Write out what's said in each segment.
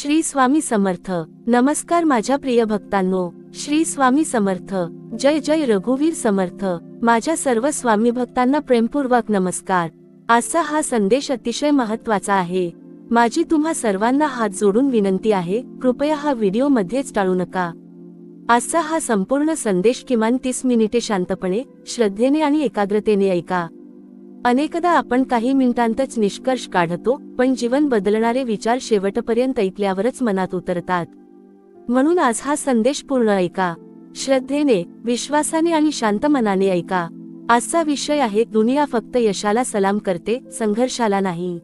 श्री स्वामी समर्थ. नमस्कार माझ्या प्रिय भक्तांनो. श्री स्वामी समर्थ. जय जय रघुवीर समर्थ. माझ्या सर्व स्वामी भक्तांना प्रेमपूर्वक नमस्कार. आजचा हा संदेश अतिशय महत्त्वाचा आहे. माझी तुम्हा सर्वांना हात जोडून विनंती आहे, कृपया हा व्हिडिओ मध्येच टाळू नका. आजचा हा संपूर्ण संदेश किमान 30 मिनिटे शांतपणे, श्रद्धेने आणि एकाग्रतेने ऐका. अनेकदा आपण काही मिनिटांतच निष्कर्ष काढतो, पण जीवन बदलणारे विचार शेवटपर्यंत ऐकल्यावरच मनात उतरतात. म्हणून आज हा संदेश पूर्ण ऐका. श्रद्धेने, विश्वासाने आणि शांत मनाने ऐका. आजचा विषय आहे, दुनिया फक्त यशाला सलाम करते, संघर्षाला नाही.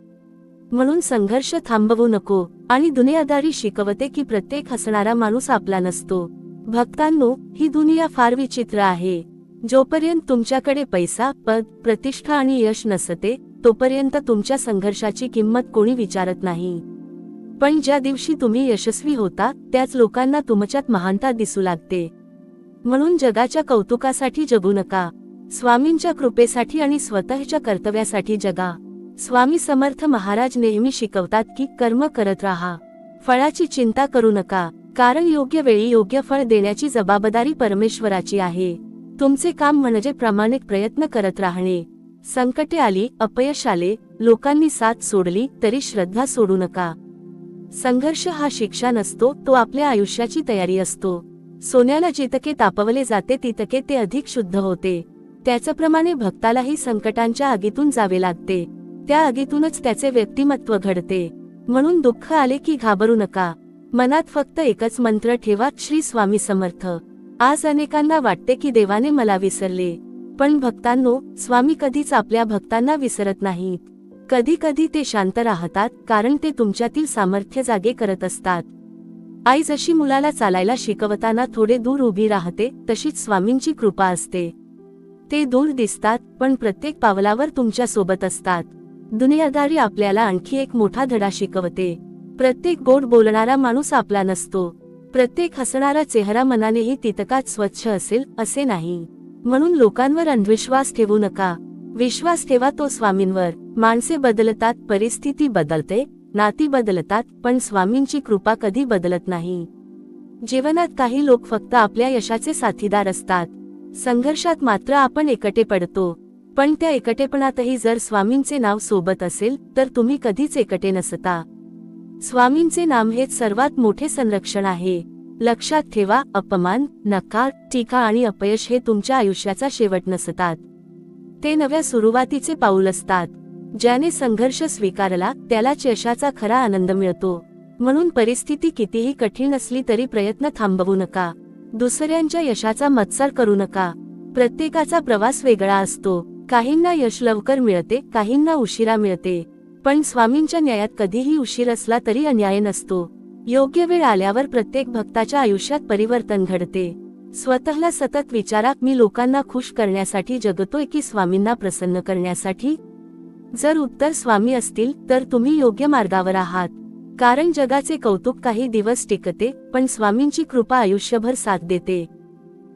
म्हणून संघर्ष थांबवू नको. आणि दुनियादारी शिकवते की प्रत्येक हसणारा माणूस आपला नसतो. भक्तांनो, ही दुनिया फार विचित्र आहे. जोपर्यंत तुमच्याकडे पैसा, पद, प्रतिष्ठा आणि यश नसते, तोपर्यंत तुमच्या संघर्षाची किंमत कोणी विचारत नाही. पण ज्या दिवशी तुम्ही यशस्वी होता, त्याच लोकांना तुमच्यात महानता दिसू लागते. म्हणून जगाच्या कौतुकासाठी जगू नका. स्वामींच्या कृपेसाठी आणि स्वतःच्या कर्तव्यासाठी जगा. स्वामी समर्थ महाराज नेहमी शिकवतात की कर्म करत राहा, फळाची चिंता करू नका, कारण योग्य वेळी योग्य फळ देण्याची जबाबदारी परमेश्वराची आहे. तुमचे काम म्हणजे प्रामाणिक प्रयत्न करत राहणे. संकटे आली, अपयश आले, लोकांनी साथ सोडली तरी श्रद्धा सोडू नका. संघर्ष हा शिक्षा नसतो, तो आपल्या आयुष्याची तयारी असतो. सोन्याला जितके तापवले जाते तितके ते अधिक शुद्ध होते. त्याचप्रमाणे भक्तालाही संकटांच्या आगीतून जावे लागते. त्या आगीतूनच त्याचे व्यक्तिमत्व घडते. म्हणून दुःख आले की घाबरू नका. मनात फक्त एकच मंत्र ठेवा, श्री स्वामी समर्थ. आज अनेकांना वाटते की देवाने मला विसरले. पण भक्तांनो, स्वामी कधीच आपल्या भक्तांना विसरत नाहीत. कधी कधी ते शांत राहतात, कारण ते तुमच्यातील सामर्थ्य जागे करत असतात. आई जशी मुलाला चालायला शिकवताना थोडे दूर उभी राहते, तशीच स्वामींची कृपा असते. ते दूर दिसतात, पण प्रत्येक पावलावर तुमच्या सोबत असतात. दुनियादारी आपल्याला आणखी एक मोठा धडा शिकवते. प्रत्येक गोड बोलणारा माणूस आपला नसतो. प्रत्येक हसणारा चेहरा मनानेही तितकाच स्वच्छ असेल असे नाही. म्हणून लोकांवर अंधविश्वास ठेवू नका. विश्वास ठेवा तो स्वामींवर. माणसे बदलतात, परिस्थिती बदलते, नाती बदलतात, पण स्वामींची कृपा कधी बदलत नाही. जीवनात काही लोक फक्त आपल्या यशाचे साथीदार असतात. संघर्षात मात्र आपण एकटे पडतो. पण त्या एकटेपणातही जर स्वामींचे नाव सोबत असेल तर तुम्ही कधीच एकटे नसता. स्वामींचे नाम हेच सर्वात मोठे संरक्षण आहे. लक्षात ठेवा, अपमान, नकार, टीका आणि अपयश हे तुमच्या आयुष्याचा शेवट नसतात. ते नव्या सुरुवातीचे पाऊल असतात. ज्याने संघर्ष स्वीकारला त्यालाच यशाचा खरा आनंद मिळतो. म्हणून परिस्थिती कितीही कठीण असली तरी प्रयत्न थांबवू नका. दुसऱ्यांच्या यशाचा मत्सर करू नका. प्रत्येकाचा प्रवास वेगळा असतो. काहींना यश लवकर मिळते, काहींना उशिरा मिळते. पण स्वामींच्या न्यायात कधीही उशीर असला तरी अन्याय नसतो. योग्य वेळ आल्यावर प्रत्येक भक्ताच्या आयुष्यात परिवर्तन घडते. स्वतःला सतत विचारा, मी लोकांना खुश करण्यासाठी जगतोय की स्वामींना प्रसन्न करण्यासाठी? जर उत्तर स्वामी असतील तर तुम्ही योग्य मार्गावर आहात. कारण जगाचे कौतुक काही दिवस टिकते, पण स्वामींची कृपा आयुष्यभर साथ देते.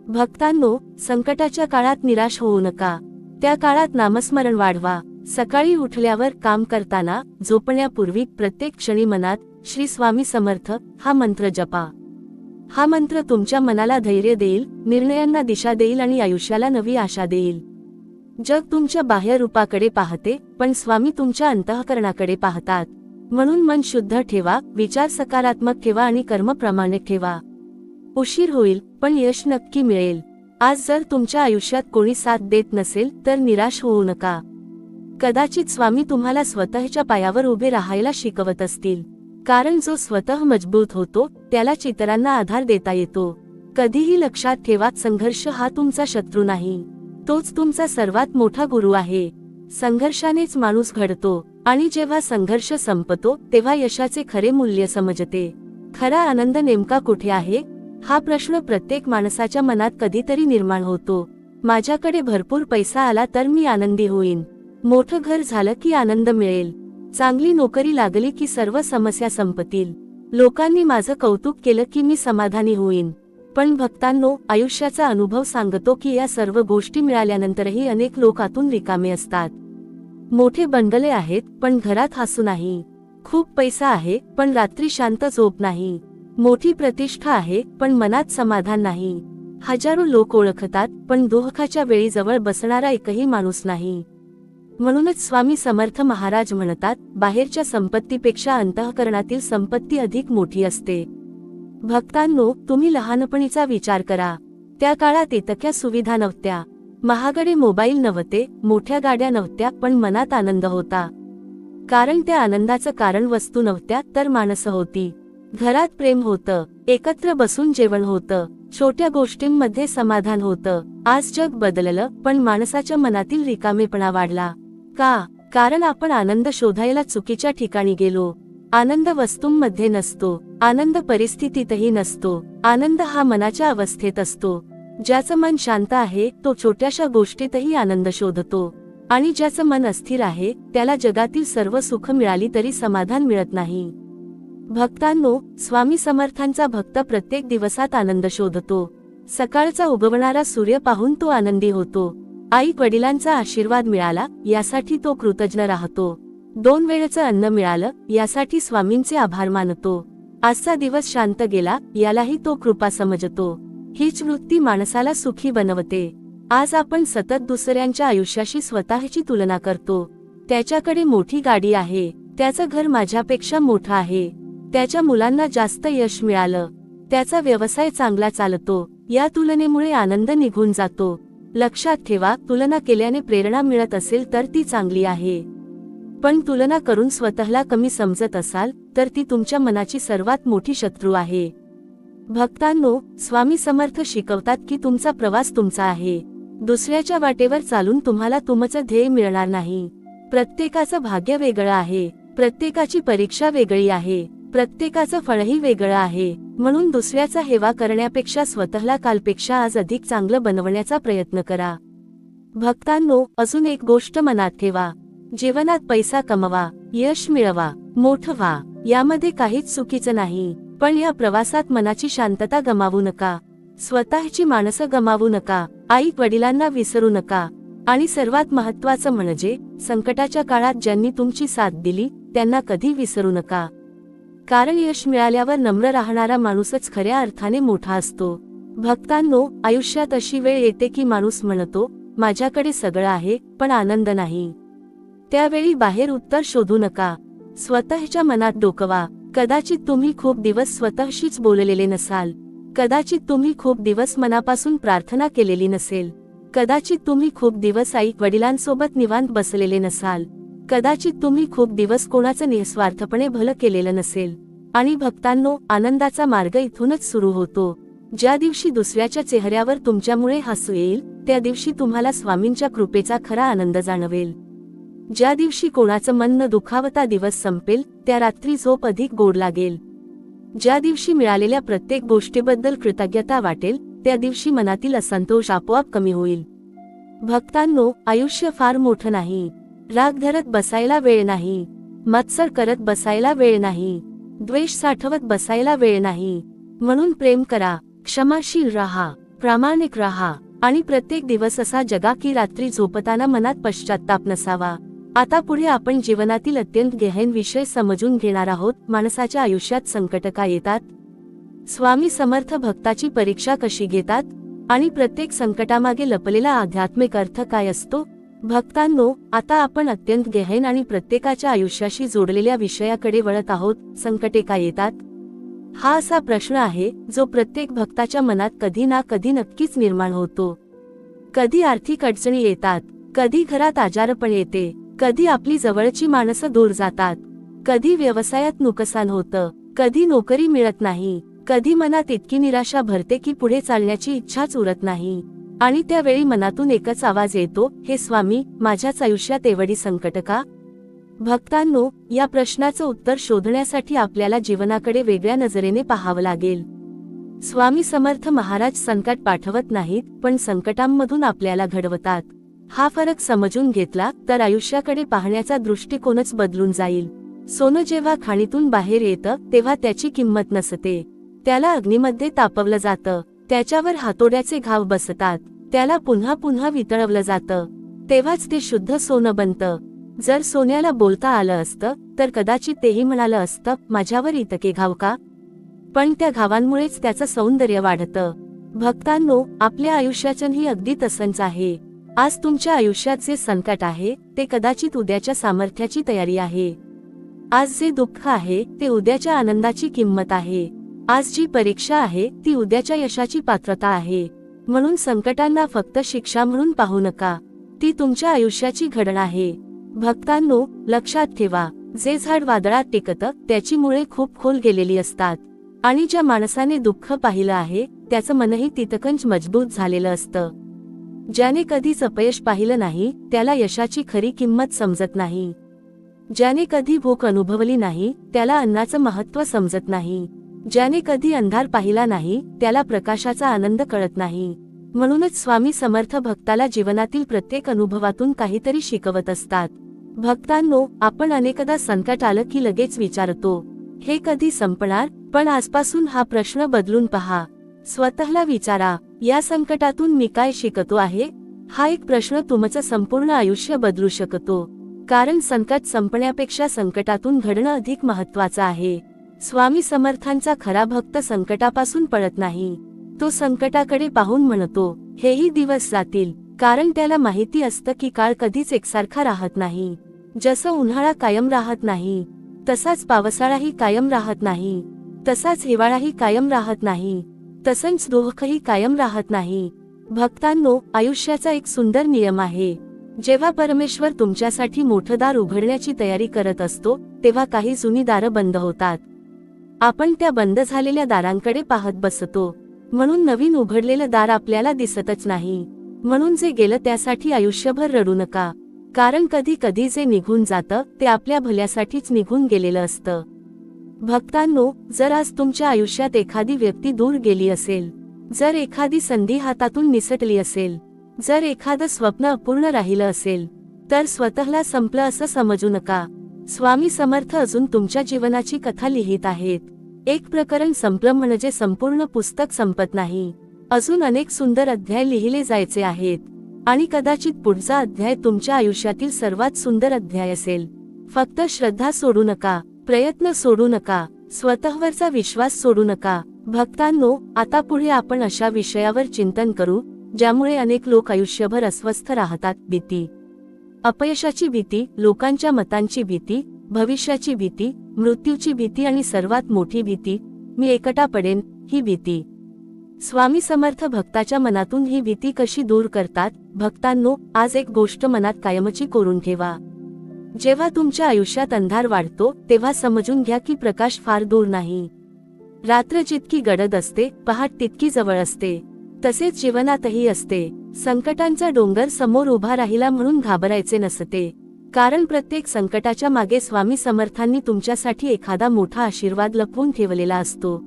भक्तांनो, संकटाच्या काळात निराश होऊ नका. त्या काळात नामस्मरण वाढवा. सकाळी उठल्यावर, काम करताना, झोपण्यापूर्वी प्रत्येक क्षणी मनात श्री स्वामी समर्थ हा मंत्र जपा. हा मंत्र तुमच्या मनाला धैर्य देईल, निर्णयांना दिशा देईल आणि आयुष्याला नवी आशा देईल. जग तुमच्या बाह्य रूपाकडे पाहते, पण स्वामी तुमच्या अंतःकरणाकडे पाहतात. म्हणून मन शुद्ध ठेवा, विचार सकारात्मक ठेवा आणि कर्म प्रामाणिक ठेवा. उशीर होईल, पण यश नक्की मिळेल. आज जर तुमच्या आयुष्यात कोणी साथ देत नसेल तर निराश होऊ नका. कदाचित स्वामी तुम्हाला स्वतःच्या पायावर उभे राहायला शिकवत असतील. कारण जो स्वतः मजबूत होतो त्यालाच इतरांना आधार देता येतो. कधीही लक्षात ठेवा, संघर्ष हा तुमचा शत्रू नाही, तोच तुमचा सर्वात मोठा गुरु आहे. संघर्षानेच माणूस घडतो आणि जेव्हा संघर्ष संपतो तेव्हा यशाचे खरे मूल्य समजते. खरा आनंद नेमका कुठे आहे, हा प्रश्न प्रत्येक माणसाच्या मनात कधीतरी निर्माण होतो. माझ्याकडे भरपूर पैसा आला तर मी आनंदी होईन. मोठं घर झालं की आनंद मिळेल. चांगली नोकरी लागली की सर्व समस्या संपतील. लोकांनी माझं कौतुक केलं की मी समाधानी होईन. पण भक्तांनो, आयुष्याचा अनुभव सांगतो की या सर्व गोष्टी मिळाल्यानंतरही अनेक लोक आतून रिकामे असतात. मोठे बंगले आहेत पण घरात हसू नाही. खूप पैसा आहे पण रात्री शांत झोप नाही. मोठी प्रतिष्ठा आहे पण मनात समाधान नाही. हजारो लोक ओळखतात पण दुःखाच्या वेळी जवळ बसणारा एकही माणूस नाही. म्हणूनच स्वामी समर्थ महाराज म्हणतात, बाहेरच्या संपत्तीपेक्षा अंतःकरणातील संपत्ती अधिक मोठी असते. भक्तांनो, तुम्ही लहानपणीचा विचार करा. त्या काळात इतक्या सुविधा नव्हत्या. महागडे मोबाईल नव्हते, मोठ्या गाड्या नव्हत्या, पण मनात आनंद होता. कारण त्या आनंदाचं कारण वस्तू नव्हत्या तर माणसं होती. घरात प्रेम होतं, एकत्र बसून जेवण होतं, छोट्या गोष्टींमध्ये समाधान होतं. आज जग बदललं पण माणसाच्या मनातील रिकामेपणा वाढला. का? कारण आपण आनंद शोधायला चुकीच्या ठिकाणी गेलो. आनंद वस्तूंमध्ये नसतो, आनंद परिस्थितीतही नसतो. आनंद हा मनाच्या अवस्थेत असतो. ज्याचं मन शांत आहे तो छोट्याशा गोष्टीतही आनंद शोधतो. आणि ज्याचं मन अस्थिर आहे त्याला जगातील सर्व सुख मिळाली तरी समाधान मिळत नाही. भक्तांनो, स्वामी समर्थांचा भक्त प्रत्येक दिवसात आनंद शोधतो. सकाळचा उगवणारा सूर्य पाहून तो आनंदी होतो. आई वडिलांचा आशीर्वाद मिळाला यासाठी तो कृतज्ञ राहतो. 2 वेळचं अन्न मिळालं यासाठी स्वामींचे आभार मानतो. आजचा दिवस शांत गेला यालाही तो कृपा समजतो. हीच वृत्ती माणसाला सुखी बनवते. आज आपण सतत दुसऱ्यांच्या आयुष्याशी स्वतःची तुलना करतो. त्याच्याकडे मोठी गाडी आहे, त्याचं घर माझ्यापेक्षा मोठं आहे, त्याच्या मुलांना जास्त यश मिळालं, त्याचा व्यवसाय चांगला चालतो. या तुलनेमुळे आनंद निघून जातो. लक्षात ठेवा, तुलना केल्याने प्रेरणा मिळत असेल तर ती चांगली आहे. पण तुलना करून स्वतःला कमी समजत असाल तर ती तुमच्या मनाची सर्वात मोठी शत्रू आहे. भक्तांनो, स्वामी समर्थ शिकवतात की तुमचा प्रवास तुमचा आहे. दुसऱ्याच्या वाटेवर चालून तुम्हाला तुमचं ध्येय मिळणार नाही. प्रत्येकाचं भाग्य वेगळं आहे, प्रत्येकाची परीक्षा वेगळी आहे, प्रत्येकाचं फळही वेगळं आहे. म्हणून दुसऱ्याचा हेवा करण्यापेक्षा स्वतःला कालपेक्षा आज अधिक चांगलं बनवण्याचा प्रयत्न करा. भक्तांनो, अजून एक गोष्ट मनात ठेवा. जीवनात पैसा कमवा, यश मिळवा, मोठं व्हा, यामध्ये काहीच चुकीचं नाही. पण या प्रवासात मनाची शांतता गमावू नका. स्वतःची माणसं गमावू नका. आई वडिलांना विसरू नका. आणि सर्वात महत्त्वाचं म्हणजे संकटाच्या काळात ज्यांनी तुमची साथ दिली त्यांना कधी विसरू नका. कारण यश मिळाल्यावर नम्र राहणारा माणूसच खऱ्या अर्थाने मोठा असतो. भक्तांनो, आयुष्यात अशी वेळ येते की माणूस म्हणतो, माझ्याकडे सगळं आहे पण आनंद नाही. त्यावेळी बाहेर उत्तर शोधू नका, स्वतःच्या मनात डोकवा. कदाचित तुम्ही खूप दिवस स्वतःशीच बोललेले नसाल. कदाचित तुम्ही खूप दिवस मनापासून प्रार्थना केलेली नसेल. कदाचित तुम्ही खूप दिवस आई वडिलांसोबत निवांत बसलेले नसाल. कदाचित तुम्ही खूप दिवस कोणाचं निस्वार्थपणे भलं केलेलं नसेल. आणि भक्तांनो, आनंदाचा मार्ग इथूनच सुरू होतो. ज्या दिवशी दुसऱ्याच्या चेहऱ्यावर तुमच्यामुळे हसू येईल त्या दिवशी तुम्हाला स्वामींच्या कृपेचा खरा आनंद जाणवेल. ज्या दिवशी कोणाचं मन न दुखावता दिवस संपेल त्या रात्री झोप अधिक गोड लागेल. ज्या दिवशी मिळालेल्या प्रत्येक गोष्टीबद्दल कृतज्ञता वाटेल त्या दिवशी मनातील असंतोष आपोआप कमी होईल. भक्तांनो, आयुष्य फार मोठं नाही. राग धरत बसायला वेळ नाही, मत्सर करत बसायला वेळ नाही, द्वेष साठवत बसायला वेळ नाही. म्हणून प्रेम करा, क्षमाशील राहा, प्रामाणिक राहा आणि प्रत्येक दिवस असा जगा की रात्री झोपताना मनात पश्चात्ताप नसावा. आता पुढे आपण जीवनातील अत्यंत गहन विषय समजून घेणार आहोत. माणसाच्या आयुष्यात संकट का येतात, स्वामी समर्थ भक्ताची परीक्षा कशी घेतात आणि प्रत्येक संकटामागे लपलेला आध्यात्मिक अर्थ काय असतो. भक्तांनो, आता आपण अत्यंत गहन आणि प्रत्येकाच्या आयुष्याशी जोडलेल्या विषयाकडे वळत आहोत. संकटे का येतात हा असा प्रश्न आहे जो प्रत्येक भक्ताच्या मनात कधी ना कधी नक्कीच निर्माण होतो. कधी आर्थिक अडचणी येतात, कधी घरात आजारपण येते, कधी आपली जवळची माणसं दूर जातात, कधी व्यवसायात नुकसान होतं, कधी नोकरी मिळत नाही, कधी मनात इतकी निराशा भरते की पुढे चालण्याची इच्छाच उरत नाही. आणि त्यावेळी मनातून एकच आवाज येतो, हे स्वामी, माझ्याच आयुष्यात एवढी संकट का. भक्तांनो, या प्रश्नाचं उत्तर शोधण्यासाठी आपल्याला जीवनाकडे वेगळ्या नजरेने पाहावं लागेल. स्वामी समर्थ महाराज संकट पाठवत नाहीत पण संकटांमधून आपल्याला घडवतात. हा फरक समजून घेतला तर आयुष्याकडे पाहण्याचा दृष्टिकोनच बदलून जाईल. सोनं जेव्हा खाणीतून बाहेर येतं तेव्हा त्याची किंमत नसते. त्याला अग्नीमध्ये तापवलं जातं, त्याच्यावर हातोड्याचे घाव बसतात, त्याला पुन्हा पुन्हा वितळवलं जातं, तेव्हाच ते शुद्ध सोनं बनतं. जर सोन्याला बोलता आलं असतं तर कदाचित तेही म्हणालं असतं, माझ्यावर इतके घाव का? पण त्या घावांमुळेच त्याचं सौंदर्य वाढतं. भक्तांनो, आपल्या आयुष्याचंही अगदी तसंच आहे. आज तुमच्या आयुष्यात जे संकट आहे ते कदाचित उद्याच्या सामर्थ्याची तयारी आहे. आज जे दुःख आहे ते उद्याच्या आनंदाची किंमत आहे. आज जी परीक्षा आहे ती उद्याच्या यशाची पात्रता आहे. म्हणून संकटांना फक्त शिक्षा म्हणून पाहू नका, ती तुमच्या आयुष्याची घडण आहे. भक्तांनो, लक्षात ठेवा, जे झाड वादळात टिकतं त्याची मुळे खूप खोल गेलेली असतात, आणि ज्या माणसाने दुःख पाहिलं आहे त्याचं मनही तितकंच मजबूत झालेलं असतं. ज्याने कधीच अपयश पाहिलं नाही त्याला यशाची खरी किंमत समजत नाही. ज्याने कधी भूक अनुभवली नाही त्याला अन्नाचं महत्त्व समजत नाही. ज्याने कधी अंधार पाहिला नाही त्याला प्रकाशाचा आनंद कळत नाही. म्हणूनच स्वामी समर्थ भक्ताला जीवनातील प्रत्येक अनुभवातून काहीतरी शिकवत असतात. भक्तांनो, आपण अनेकदा संकट आलं की लगेच विचारतो, हे कधी संपणार? पण आजपासून हा प्रश्न बदलून पहा. स्वतःला विचारा, या संकटातून मी काय शिकतो आहे? हा एक प्रश्न तुमचं संपूर्ण आयुष्य बदलू शकतो. कारण संकट संपण्यापेक्षा संकटातून घडणं अधिक महत्त्वाचं आहे. स्वामी समर्थांचा खरा भक्त संकटापासून पळत नाही, तो संकटाकडे पाहून म्हणतो, हेही दिवस जातील. कारण त्याला माहिती असतं की काळ कधीच एकसारखा राहत नाही. जसं उन्हाळा कायम राहत नाही, तसाच पावसाळाही कायम राहत नाही, तसाच हिवाळाही कायम राहत नाही, तसंच दुःखही कायम राहत नाही. भक्तांनो, आयुष्याचा एक सुंदर नियम आहे. जेव्हा परमेश्वर तुमच्यासाठी मोठं दार उघडण्याची तयारी करत असतो तेव्हा काही जुनी दारं बंद होतात. आपण त्या बंद झालेल्या दारांकडे पाहत बसतो, म्हणून नवीन उघडलेलं दार आपल्याला दिसतच नाही. म्हणून जे गेलं त्यासाठी आयुष्यभर रडू नका, कारण कधी कधी जे निघून जातं ते आपल्या भल्यासाठीच निघून गेलेलं असतं. भक्तांनो, जर आज तुमच्या आयुष्यात एखादी व्यक्ती दूर गेली असेल, जर एखादी संधी हातातून निसटली असेल, जर एखादं स्वप्न अपूर्ण राहिलं असेल, तर स्वतःला संपलं असं समजू नका. स्वामी समर्थ अजून तुमच्या जीवनाची कथा लिहित आहेत. एक प्रकरण संपलं म्हणजे संपूर्ण पुस्तक संपत नाही. अजून अनेक सुंदर अध्याय लिहिले जायचे आहेत, आणि कदाचित पुढचा अध्याय तुमच्या आयुष्यातील सर्वात सुंदर अध्याय असेल. फक्त श्रद्धा सोडू नका, प्रयत्न सोडू नका, स्वतःवरचा विश्वास सोडू नका. भक्तांनो, आता पुढे आपण अशा विषयावर चिंतन करू ज्यामुळे अनेक लोक आयुष्यभर अस्वस्थ राहतात. भीती, अपयशाची भीती, लोकांच्या मतांची भीती, भविष्याची भीती, मृत्यूची भीती आणि सर्वात मोठी भीती, मी एकटा पडेन, ही भीती. स्वामी समर्थ भक्ताच्या मनातून ही भीती कशी दूर करतात? भक्तांनो, आज एक गोष्ट मनात कायमची कोरून ठेवा. जेव्हा तुमच्या आयुष्यात अंधार वाढतो तेव्हा समजून घ्या की प्रकाश फार दूर नाही. रात्र जितकी गडद असते, पहाट तितकी जवळ असते. तसेच जीवनातही असते. संकटांचा डोंगर समोर उभा राहिला म्हणून घाबरायचे नसते, कारण प्रत्येक संकटाच्या मागे स्वामी समर्थांनी तुमच्यासाठी एखादा मोठा आशीर्वाद लपवून ठेवलेला असतो.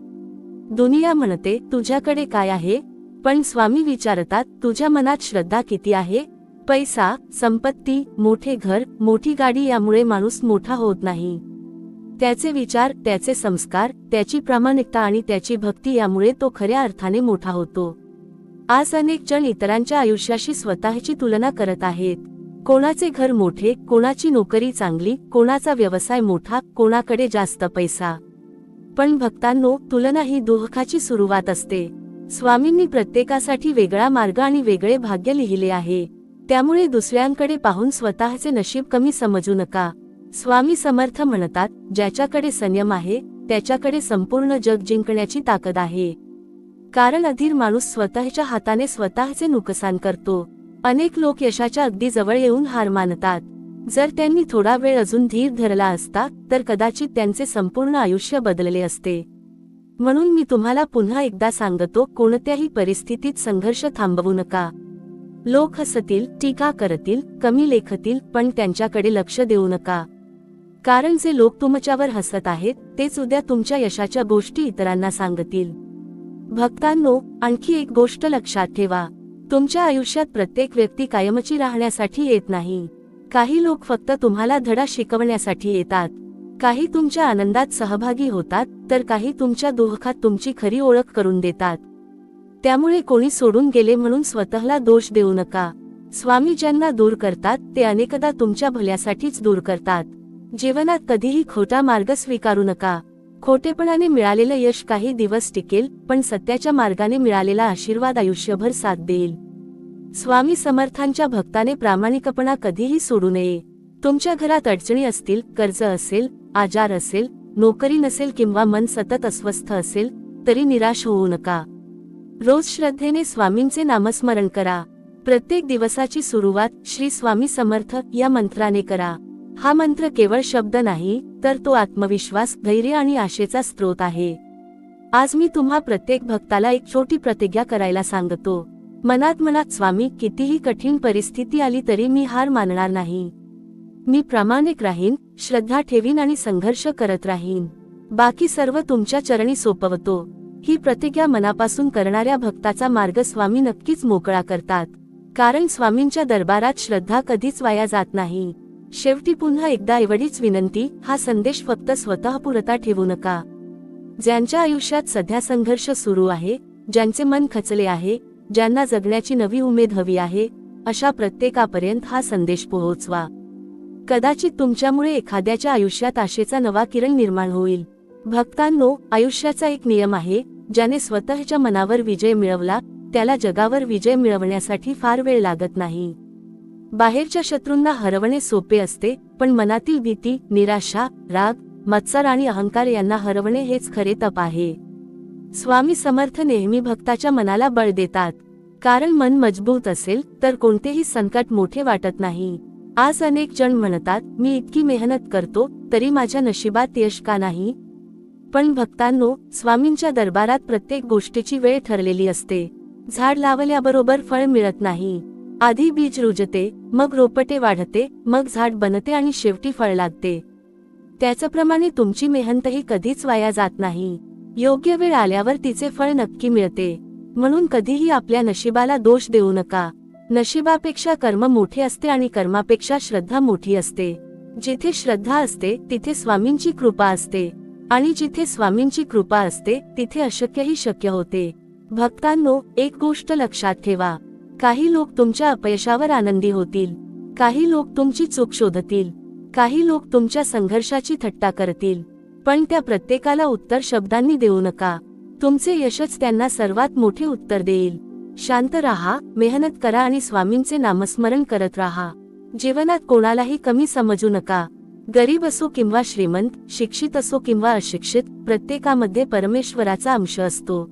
दुनिया म्हणते तुझ्याकडे काय आहे, पण स्वामी विचारतात तुझ्या मनात श्रद्धा किती आहे? पैसा, संपत्ती, मोठे घर, मोठी गाडी यामुळे माणूस मोठा होत नाही. त्याचे विचार, त्याचे संस्कार, त्याची प्रामाणिकता आणि त्याची भक्ती यामुळे तो खऱ्या अर्थाने मोठा होतो. आज अनेक जण इतरांच्या आयुष्याशी स्वतःची तुलना करत आहेत. कोणाचे घर मोठे, कोणाची नोकरी चांगली, कोणाचा व्यवसाय मोठा, कोणाकडे जास्त पैसा. पण भक्तांनो, तुलना ही दुःखाची सुरुवात असते. स्वामींनी प्रत्येकासाठी वेगळा मार्ग आणि वेगळे भाग्य लिहिले आहे. त्यामुळे दुसऱ्यांकडे पाहून स्वतःचे नशीब कमी समजू नका. स्वामी समर्थ म्हणतात, ज्याच्याकडे संयम आहे त्याच्याकडे संपूर्ण जग जिंकण्याची ताकद आहे. कारण अधीर माणूस स्वतःच्या हाताने स्वतःचे नुकसान करतो. अनेक लोक यशाच्या अगदी जवळ येऊन हार मानतात. जर त्यांनी थोडा वेळ अजून धीर धरला असता तर कदाचित त्यांचे संपूर्ण आयुष्य बदलले असते. म्हणून मी तुम्हाला पुन्हा एकदा सांगतो, कोणत्याही परिस्थितीत संघर्ष थांबवू नका. लोक हसतील, टीका करतील, कमी लेखतील, पण त्यांच्याकडे लक्ष देऊ नका. कारण जे लोक तुमच्यावर हसत आहेत तेच उद्या तुमच्या यशाच्या गोष्टी इतरांना सांगतील. भक्तांनो, आणखी एक गोष्ट लक्षात ठेवा, तुमच्या आयुष्यात प्रत्येक व्यक्ती कायमची राहण्यासाठी येत नाही. काही लोक फक्त तुम्हाला धडा शिकवण्यासाठी येतात. काही तुमच्या आनंदात सहभागी होतात, तर काही तुमच्या दुःखात तुमची खरी ओळख करून देतात. त्यामुळे कोणी सोडून गेले म्हणून स्वतःला दोष देऊ नका. स्वामी ज्यांना दूर करतात ते अनेकदा तुमच्या भल्यासाठीच दूर करतात. जीवनात कधीही खोटा मार्ग स्वीकारू नका. खोटेपणाने मिळालेलं यश काही दिवस टिकेल, पण सत्याच्या मार्गाने मिळालेला आशीर्वाद आयुष्यभर साथ देईल. स्वामी समर्थांच्या भक्ताने प्रामाणिकपणा कधीही सोडू नये. तुमच्या घरात अडचणी असतील, कर्ज असेल, आजार असेल, नोकरी नसेल किंवा मन सतत अस्वस्थ असेल, तरी निराश होऊ नका. रोज श्रद्धेने स्वामींचे नामस्मरण करा. प्रत्येक दिवसाची सुरुवात श्री स्वामी समर्थ या मंत्राने करा. हा मंत्र केवळ शब्द नाही, तर तो आत्मविश्वास, धैर्य आणि आशेचा स्रोत आहे. आज मी तुम्हा प्रत्येक भक्ताला एक छोटी प्रतिज्ञा करायला सांगतो. मनात स्वामी, कितीही कठीण परिस्थिती आली तरी मी हार मानणार नाही. मी प्रामाणिक राहीन, श्रद्धा ठेवीन आणि संघर्ष करत राहीन. बाकी सर्व तुमच्या चरणी सोपवतो. ही प्रतिज्ञा मनापासून करणाऱ्या भक्ताचा मार्ग स्वामी नक्कीच मोकळा करतात. कारण स्वामींच्या दरबारात श्रद्धा कधीच वाया जात नाही. शेवटी पुन्हा एकदा एवढीच विनंती, हा संदेश फक्त स्वतःपुरता ठेवू नका. ज्यांच्या आयुष्यात सध्या संघर्ष सुरू आहे, ज्यांचे मन खचले आहे, ज्यांना जगण्याची नवी उमेद हवी आहे, अशा प्रत्येकापर्यंत हा संदेश पोहोचवा. कदाचित तुमच्यामुळे एखाद्याच्या आयुष्यात आशेचा नवा किरण निर्माण होईल. भक्तांनो, आयुष्याचा एक नियम आहे, ज्याने स्वतःच्या मनावर विजय मिळवला, त्याला जगावर विजय मिळवण्यासाठी फार वेळ लागत नाही. बाहेरच्या शत्रूंना हरवणे सोपे असते, पण मनातील भीती, निराशा, राग, मत्सर आणि अहंकार यांना हरवणे हेच खरे तप आहे. स्वामी समर्थ नेहमी भक्ताच्या मनाला बळ देतात. कारण मन मजबूत असेल तर कोणतेही संकट मोठे वाटत नाही. आज अनेक जण म्हणतात, मी इतकी मेहनत करतो तरी माझ्या नशिबात यश का नाही? पण भक्तांनो, स्वामींच्या दरबारात प्रत्येक गोष्टीची वेळ ठरलेली असते. झाड लावल्याबरोबर फळ मिळत नाही. आधी बीज रुजते, मग रोपटे वाढते, मग झाड बनते आणि शेवटी फळ लागते. त्याचप्रमाणे तुमची मेहनतही कधीच वाया जात नाही. योग्य वेळ आल्यावर तिचे फळ नक्की मिळते. म्हणून कधीही आपल्या नशिबाला दोष देऊ नका. नशिबापेक्षा कर्म मोठे असते आणि कर्मापेक्षा श्रद्धा मोठी असते. जिथे श्रद्धा असते तिथे स्वामींची कृपा असते, आणि जिथे स्वामींची कृपा असते तिथे अशक्यही शक्य होते. भक्तांनो, एक गोष्ट लक्षात ठेवा. काही लोक तुमच्या अपयशावर आनंदी होतील, काही लोक तुमची चूक शोधतील, काही लोक तुमच्या संघर्षाची थट्टा करतील, पण त्या प्रत्येकाला उत्तर शब्दांनी देऊ नका. तुमचे यशच त्यांना सर्वात मोठे उत्तर देईल. शांत राहा, मेहनत करा आणि स्वामींचे नामस्मरण करत राहा. जीवनात कोणालाही कमी समजू नका. गरीब असो किंवा श्रीमंत, शिक्षित असो किंवा अशिक्षित, प्रत्येकामध्ये परमेश्वराचा अंश असतो.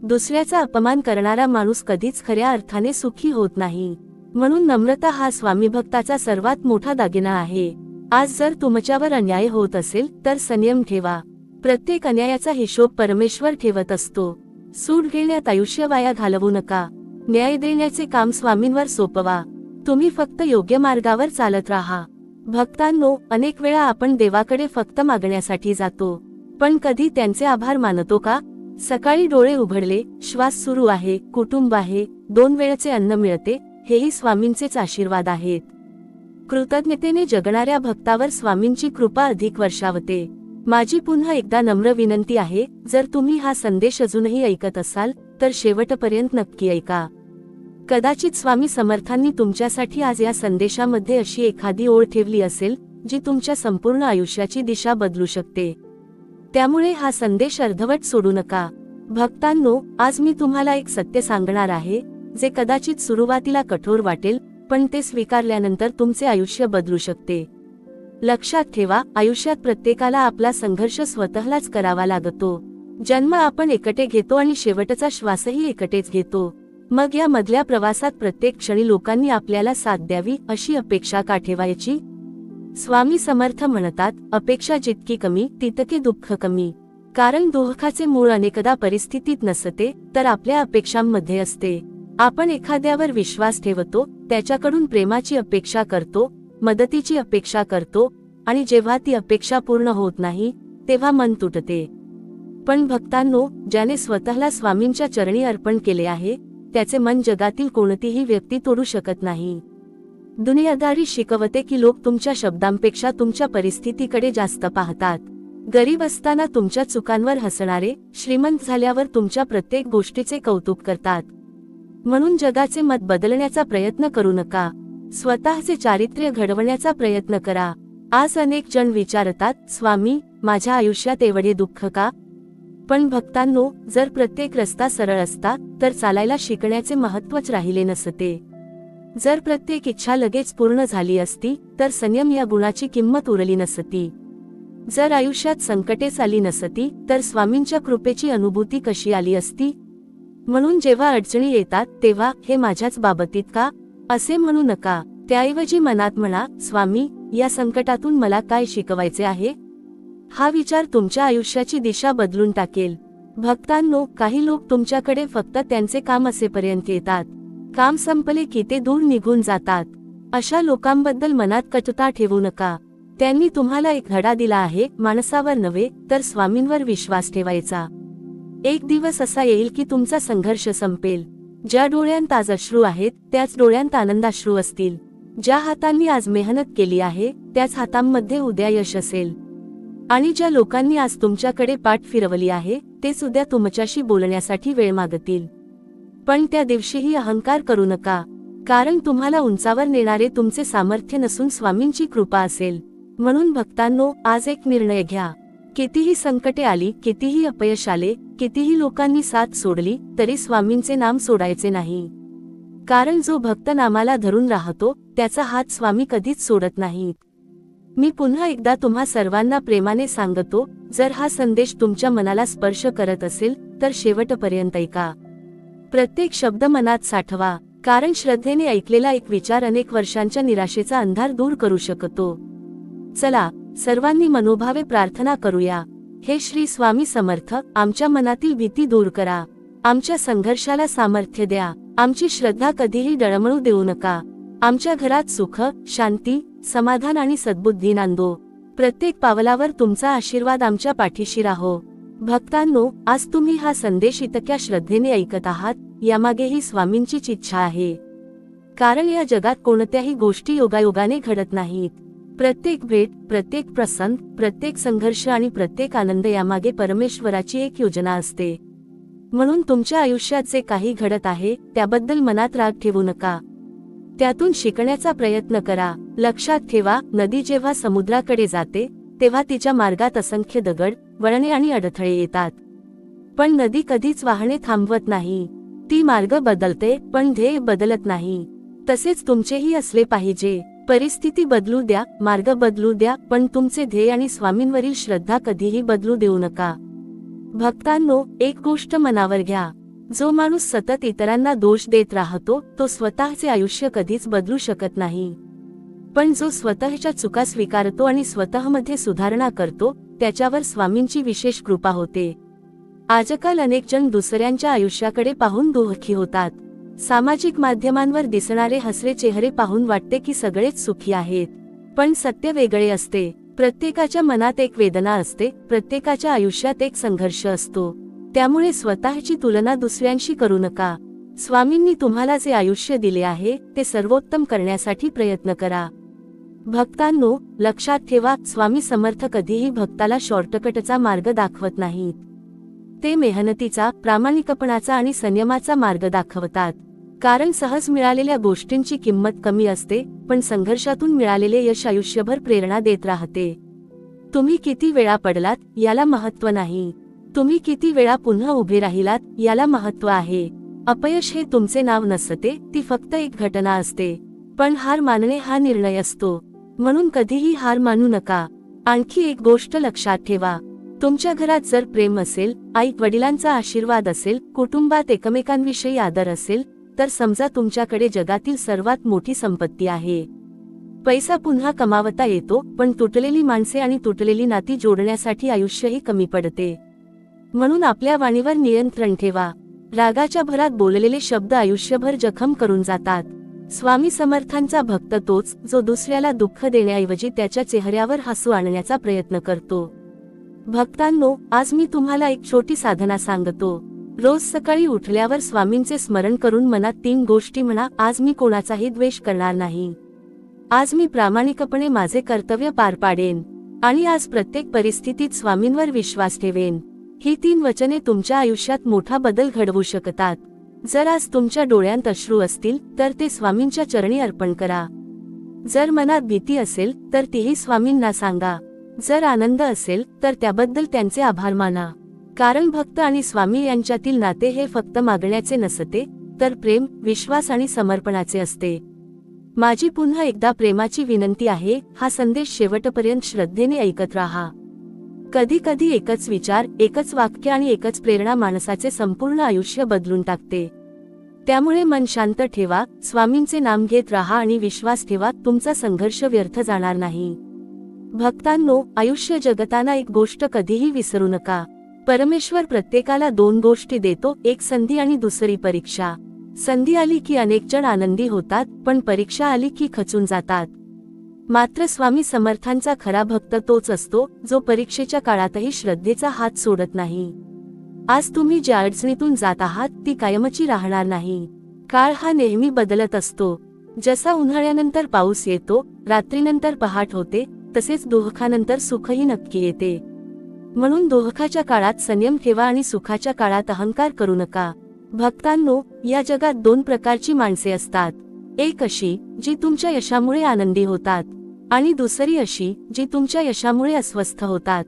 दुसऱ्याचा अपमान करणारा माणूस कधीच खऱ्या अर्थाने सुखी होत नाही. म्हणून नम्रता हा स्वामी भक्ताचा सर्वात मोठा दागिना आहे. आज जर तुमच्यावर अन्याय होत असेल तर संयम ठेवा. प्रत्येक अन्यायाचा हिशोब परमेश्वर ठेवत असतो. सूट घेण्यात आयुष्य वाया घालवू नका. न्याय देण्याचे काम स्वामींवर सोपवा. तुम्ही फक्त योग्य मार्गावर चालत राहा. भक्तांनो, अनेक वेळा आपण देवाकडे फक्त मागण्यासाठी जातो, पण कधी त्यांचे आभार मानतो का? सकाळी डोळे उघडले, श्वास सुरू आहे, कुटुंब आहे, 2 वेळचे अन्न मिळते, हेही स्वामींचेच आशीर्वाद आहेत. कृतज्ञतेने जगणाऱ्या भक्तावर स्वामींची कृपा अधिक वर्षावते. माझी पुन्हा एकदा नम्र विनंती आहे, जर तुम्ही हा संदेश अजूनही ऐकत असाल तर शेवटपर्यंत नक्की ऐका. कदाचित स्वामी समर्थांनी तुमच्यासाठी आज या संदेशामध्ये अशी एखादी ओळ ठेवली असेल जी तुमच्या संपूर्ण आयुष्याची दिशा बदलू शकते. त्यामुळे हा संदेश अर्धवट सोडू नका. भक्तांनो, आज मी तुम्हाला एक सत्य सांगणार आहे, जे कदाचित सुरुवातीला कठोर वाटेल, पण ते स्वीकारल्यानंतर तुमचे आयुष्य बदलू शकते. लक्षात ठेवा, आयुष्यात प्रत्येकाला आपला संघर्ष स्वतःलाच करावा लागतो. जन्म आपण एकटे घेतो आणि शेवटचा श्वासही एकटेच घेतो. मग या मधल्या प्रवासात प्रत्येक क्षणी लोकांनी आपल्याला साथ द्यावी अशी अपेक्षा का ठेवायची? स्वामी समर्थ म्हणतात, अपेक्षा जितकी कमी तितके दुःख कमी. कारण दुःखाचे मूळ अनेकदा परिस्थितीत नसते, तर आपल्या अपेक्षांमध्ये असते. आपण एखाद्यावर विश्वास ठेवतो, त्याच्याकडून प्रेमाची अपेक्षा करतो, मदतीची अपेक्षा करतो, आणि जेव्हा ती अपेक्षा पूर्ण होत नाही तेव्हा मन तुटते. पण भक्तांनो, ज्याने स्वतःला स्वामींच्या चरणी अर्पण केले आहे त्याचे मन जगातील कोणतीही व्यक्ती तोडू शकत नाही. दुनियादारी शिकवते की लोक तुमच्या शब्दांपेक्षा तुमच्या परिस्थितीकडे जास्त पाहतात. गरीब असताना तुमच्या चुकांवर हसणारे, श्रीमंत झाल्यावर तुमच्या प्रत्येक गोष्टीचे कौतुक करतात. म्हणून जगाचे मत बदलण्याचा प्रयत्न करू नका. स्वतःचे चारित्र्य घडवण्याचा प्रयत्न करा. आज अनेक जण विचारतात, स्वामी, माझ्या आयुष्यात एवढे दुःख का? पण भक्तांनो, जर प्रत्येक रस्ता सरळ असता तर चालायला शिकण्याचे महत्त्वच राहिले नसते. जर प्रत्येक इच्छा लगेच पूर्ण झाली असती तर संयम या गुणाची किंमत उरली नसती. जर आयुष्यात संकटेच आली नसती तर स्वामींच्या कृपेची अनुभूती कशी आली असती? म्हणून जेव्हा अडचणी येतात तेव्हा हे माझ्याच बाबतीत का असे म्हणू नका. त्याऐवजी मनात म्हणा, स्वामी, या संकटातून मला काय शिकवायचे आहे? हा विचार तुमच्या आयुष्याची दिशा बदलून टाकेल. भक्तांनो, काही लोक तुमच्याकडे फक्त त्यांचे काम असेपर्यंत येतात. काम संपले की ते दूर निघून जातात. अशा लोकांबद्दल मनात कटुता ठेवू नका. त्यांनी तुम्हाला एक धडा दिला आहे, माणसावर नव्हे तर स्वामींवर विश्वास ठेवायचा. एक दिवस असा येईल की तुमचा संघर्ष संपेल. ज्या डोळ्यांत आज अश्रू आहेत त्याच डोळ्यांत आनंदाश्रू असतील. ज्या हातांनी आज मेहनत केली आहे त्याच हातांमध्ये उद्या यश असेल. आणि ज्या लोकांनी आज तुमच्याकडे पाठ फिरवली आहे तेच उद्या तुमच्याशी बोलण्यासाठी वेळ मागतील. पण त्या दिवशीही अहंकार करू नका, कारण तुम्हाला उंचावर नेणारे तुमचे सामर्थ्य नसून स्वामींची कृपा असेल. म्हणून भक्तांनो, आज एक निर्णय घ्या. कितीही संकटे आली, कितीही अपयश आले, कितीही लोकांनी साथ सोडली, तरी स्वामींचे नाम सोडायचे नाही. कारण जो भक्त नामाला धरून राहतो त्याचा हात स्वामी कधीच सोडत नाहीत. मी पुन्हा एकदा तुम्हा सर्वांना प्रेमाने सांगतो, जर हा संदेश तुमच्या मनाला स्पर्श करत असेल तर शेवटपर्यंत ऐका. प्रत्येक शब्द मनात साठवा, कारण श्रद्धेने ऐकलेला एक विचार अनेक वर्षांच्या निराशेचा अंधार दूर करू शकतो. चला, सर्वांनी मनोभावे प्रार्थना करूया. हे श्री स्वामी समर्थ, आमच्या मनातील भीती दूर करा. आमच्या संघर्षाला सामर्थ्य द्या. आमची श्रद्धा कधीही डळमळू देऊ नका. आमच्या घरात सुख, शांती, समाधान आणि सद्बुद्धी नांदो. प्रत्येक पावलावर तुमचा आशीर्वाद आमच्या पाठीशी राहो. भक्तांनो, आज तुम्ही हा संदेश इतक्या श्रद्धेने ऐकत आहात, यामागेही स्वामींचीच इच्छा आहे. कारण या जगात कोणत्याही गोष्टी योगायोगाने घडत नाहीत. प्रत्येक भेट, प्रत्येक प्रसंग, प्रत्येक संघर्ष आणि प्रत्येक आनंद यामागे परमेश्वराची एक योजना असते. म्हणून तुमच्या आयुष्यात जे काही घडत आहे त्याबद्दल मनात राग ठेवू नका. त्यातून शिकण्याचा प्रयत्न करा. लक्षात ठेवा, नदी जेव्हा समुद्राकडे जाते तेव्हा तिच्या मार्गात असंख्य दगड, वळणे आणि अडथळे येतात. पण नदी कधीच वाहने थांबवत नाही. ती मार्ग बदलते पण ध्येय बदलत नाही. तसेच तुमचेही असले पाहिजे. परिस्थिती बदलू द्या, मार्ग बदलू द्या, पण तुमचे ध्येय आणि स्वामींवरील श्रद्धा कधीही बदलू देऊ नका. भक्तांनो, एक गोष्ट मनावर घ्या. जो माणूस सतत इतरांना दोष देत राहतो तो स्वतःचे आयुष्य कधीच बदलू शकत नाही. पण जो स्वतःच्या चुका स्वीकारतो आणि स्वतःमध्ये सुधारणा करतो त्याच्यावर स्वामींची विशेष कृपा होते. आजकाल अनेक जण दुसऱ्यांच्या आयुष्याकडे पाहून दुःखी होतात. सामाजिक माध्यमांवर दिसणारे हसरे चेहरे पाहून वाटते की सगळेच सुखी आहेत. पण सत्य वेगळे असते. प्रत्येकाच्या मनात एक वेदना असते, प्रत्येकाच्या आयुष्यात एक संघर्ष असतो. त्यामुळे स्वतःची तुलना दुसऱ्यांशी करू नका. स्वामींनी तुम्हाला जे आयुष्य दिले आहे ते सर्वोत्तम करण्यासाठी प्रयत्न करा. भक्तांनो, लक्षात ठेवा, स्वामी समर्थ कधीही भक्ताला शॉर्टकटचा मार्ग दाखवत नाहीत. ते मेहनतीचा, प्रामाणिकपणाचा आणि संयमाचा मार्ग दाखवतात. कारण सहज मिळालेल्या गोष्टींची किंमत कमी असते, पण संघर्षातून मिळालेले यश आयुष्यभर प्रेरणा देत राहते. तुम्ही किती वेळा पडलात याला महत्त्व नाही, तुम्ही किती वेळा पुन्हा उभे राहिलात याला महत्त्व आहे. अपयश हे तुमचे नाव नसते, ती फक्त एक घटना असते. पण हार मानणे हा निर्णय असतो. म्हणून कधीही हार मानू नका. आणखी एक गोष्ट लक्षात ठेवा, तुमच्या घरात जर प्रेम असेल, आई वडिलांचा आशीर्वाद असेल, कुटुंबात एकमेकांविषयी आदर असेल, तर समजा तुमच्याकडे जगातील सर्वात मोठी संपत्ती आहे. पैसा पुन्हा कमावता येतो, पण तुटलेली माणसे आणि तुटलेली नाती जोडण्यासाठी आयुष्यही कमी पडते. म्हणून आपल्या वाणीवर नियंत्रण ठेवा. रागाच्या भरात बोललेले शब्द आयुष्यभर जखम करून जातात. स्वामी समर्थांचा भक्त तोच जो दुसऱ्याला दुःख देण्याऐवजी त्याच्या चेहऱ्यावर हसू आणण्याचा प्रयत्न करतो. भक्तांनो, आज मी तुम्हाला एक छोटी साधना सांगतो. रोज सकाळी उठल्यावर स्वामींचे स्मरण करून मनात 3 गोष्टी म्हणा. आज मी कोणाचाही द्वेष करणार नाही. आज मी प्रामाणिकपणे माझे कर्तव्य पार पाडेन. आणि आज प्रत्येक परिस्थितीत स्वामींवर विश्वास ठेवेन. ही 3 वचने तुमच्या आयुष्यात मोठा बदल घडवू शकतात. जर आज तुमच्या डोळ्यांत अश्रू असतील तर ते स्वामींच्या चरणी अर्पण करा. जर मनात भीती असेल तर तीही स्वामींना सांगा. जर आनंद असेल तर त्याबद्दल त्यांचे आभार माना. कारण भक्त आणि स्वामी यांच्यातील नाते हे फक्त मागण्याचे नसते, तर प्रेम, विश्वास आणि समर्पणाचे असते. माझी पुन्हा एकदा प्रेमाची विनंती आहे, हा संदेश शेवटपर्यंत श्रद्धेने ऐकत राहा. कधी कधी एकच विचार, एकच वाक्य आणि एकच प्रेरणा माणसाचे संपूर्ण आयुष्य बदलून टाकते. त्यामुळे मन शांत ठेवा, स्वामींचे नाम घेत राहा आणि विश्वास ठेवा, तुमचा संघर्ष व्यर्थ जाणार नाही. भक्तांनो, आयुष्य जगताना एक गोष्ट कधीही विसरू नका. परमेश्वर प्रत्येकाला दोन गोष्टी देतो, एक संधी आणि दुसरी परीक्षा. संधी आली की अनेक जण आनंदी होतात, पण परीक्षा आली की खचून जातात. मात्र स्वामी समर्थांचा खरा भक्त तोच असतो, जो परीक्षेच्या काळातही श्रद्धेचा हात सोडत नाही. आज तुम्ही ज्या अडचणीतून जात आहात ती कायमची राहणार नाही. काळ हा नेहमी बदलत असतो. जसा उन्हाळ्यानंतर पाऊस येतो, रात्रीनंतर पहाट होते, तसेच दुःखानंतर सुखही नक्की येते. म्हणून दुःखाच्या काळात संयम ठेवा आणि सुखाच्या काळात अहंकार करू नका. भक्तांनो, या जगात दोन प्रकारची माणसे असतात. एक अशी जी तुमच्या यशामुळे आनंदी होतात आणि दुसरी अशी जी तुमच्या यशामुळे अस्वस्थ होतात.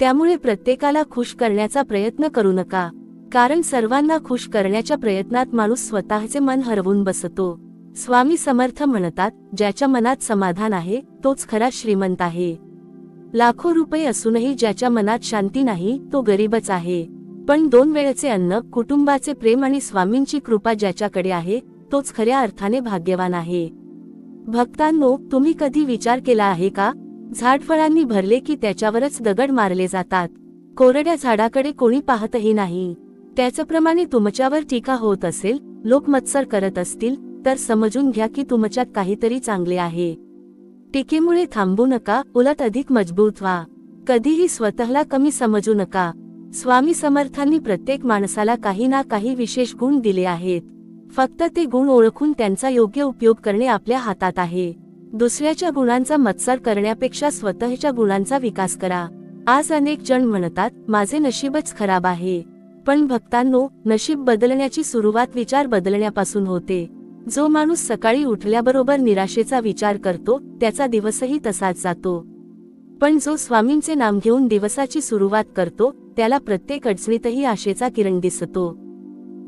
त्यामुळे प्रत्येकाला खुश करण्याचा प्रयत्न करू नका, कारण सर्वांना खुश करण्याच्या प्रयत्नात माणूस स्वतःचे मन हरवून बसतो. स्वामी समर्थ म्हणतात, ज्याच्या मनात समाधान आहे तोच खरा श्रीमंत आहे. लाखो रुपये असूनही ज्याच्या मनात शांती नाही तो गरीबच आहे. पण 2 वेळचे अन्न, कुटुंबाचे प्रेम आणि स्वामींची कृपा ज्याच्याकडे आहे तोच खऱ्या अर्थाने भाग्यवान आहे. भक्तांनो, तुम्ही कधी विचार केला आहे का, झाड फळांनी भरले की त्याच्यावरच दगड मारले जातात. कोरड्या झाडाकडे कोणी पाहतही नाही. त्याचप्रमाणे तुमच्यावर टीका होत असेल, लोक मत्सर करत असतील, तर समजून घ्या की तुमच्यात काहीतरी चांगले आहे. टीकेमुळे थांबू नका, उलट अधिक मजबूत व्हा. कधीही स्वतःला कमी समजू नका. स्वामी समर्थांनी प्रत्येक माणसाला काही ना काही विशेष गुण दिले आहेत. फक्त ते गुण ओळखून त्यांचा योग्य उपयोग करणे आपल्या हातात आहे. दुसऱ्याच्या गुणांचा मत्सर करण्यापेक्षा स्वतःच्या गुणांचा विकास करा. आज अनेक जण म्हणतात, माझे नशीबच खराब आहे. पण भक्तांनो, नशीब बदलण्याची सुरुवात विचार बदलण्यापासून होते. जो माणूस सकाळी उठल्याबरोबर निराशेचा विचार करतो, त्याचा दिवसही तसाच जातो. पण जो स्वामींचे नाम घेऊन दिवसाची सुरुवात करतो, त्याला प्रत्येक अडचणीतही आशेचा किरण दिसतो.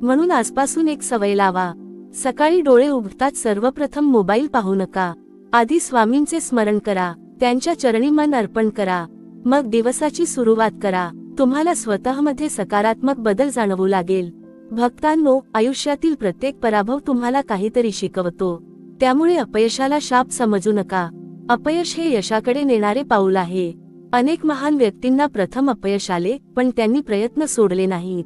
म्हणून आजपासून एक सवय लावा. सकाळी डोळे उघडताच सर्वप्रथम मोबाईल पाहू नका. आधी स्वामींचे स्मरण करा, त्यांच्या चरणी मन अर्पण करा. मग दिवसाची सुरुवात करा. तुम्हाला स्वतःमध्ये सकारात्मक बदल जाणवू लागेल. भक्तांनो, आयुष्यातील प्रत्येक पराभव तुम्हाला काहीतरी शिकवतो. त्यामुळे अपयशाला शाप समजू नका. अपयश हे यशाकडे नेणारे पाऊल आहे. अनेक महान व्यक्तींना प्रथम अपयश आले, पण त्यांनी प्रयत्न सोडले नाहीत.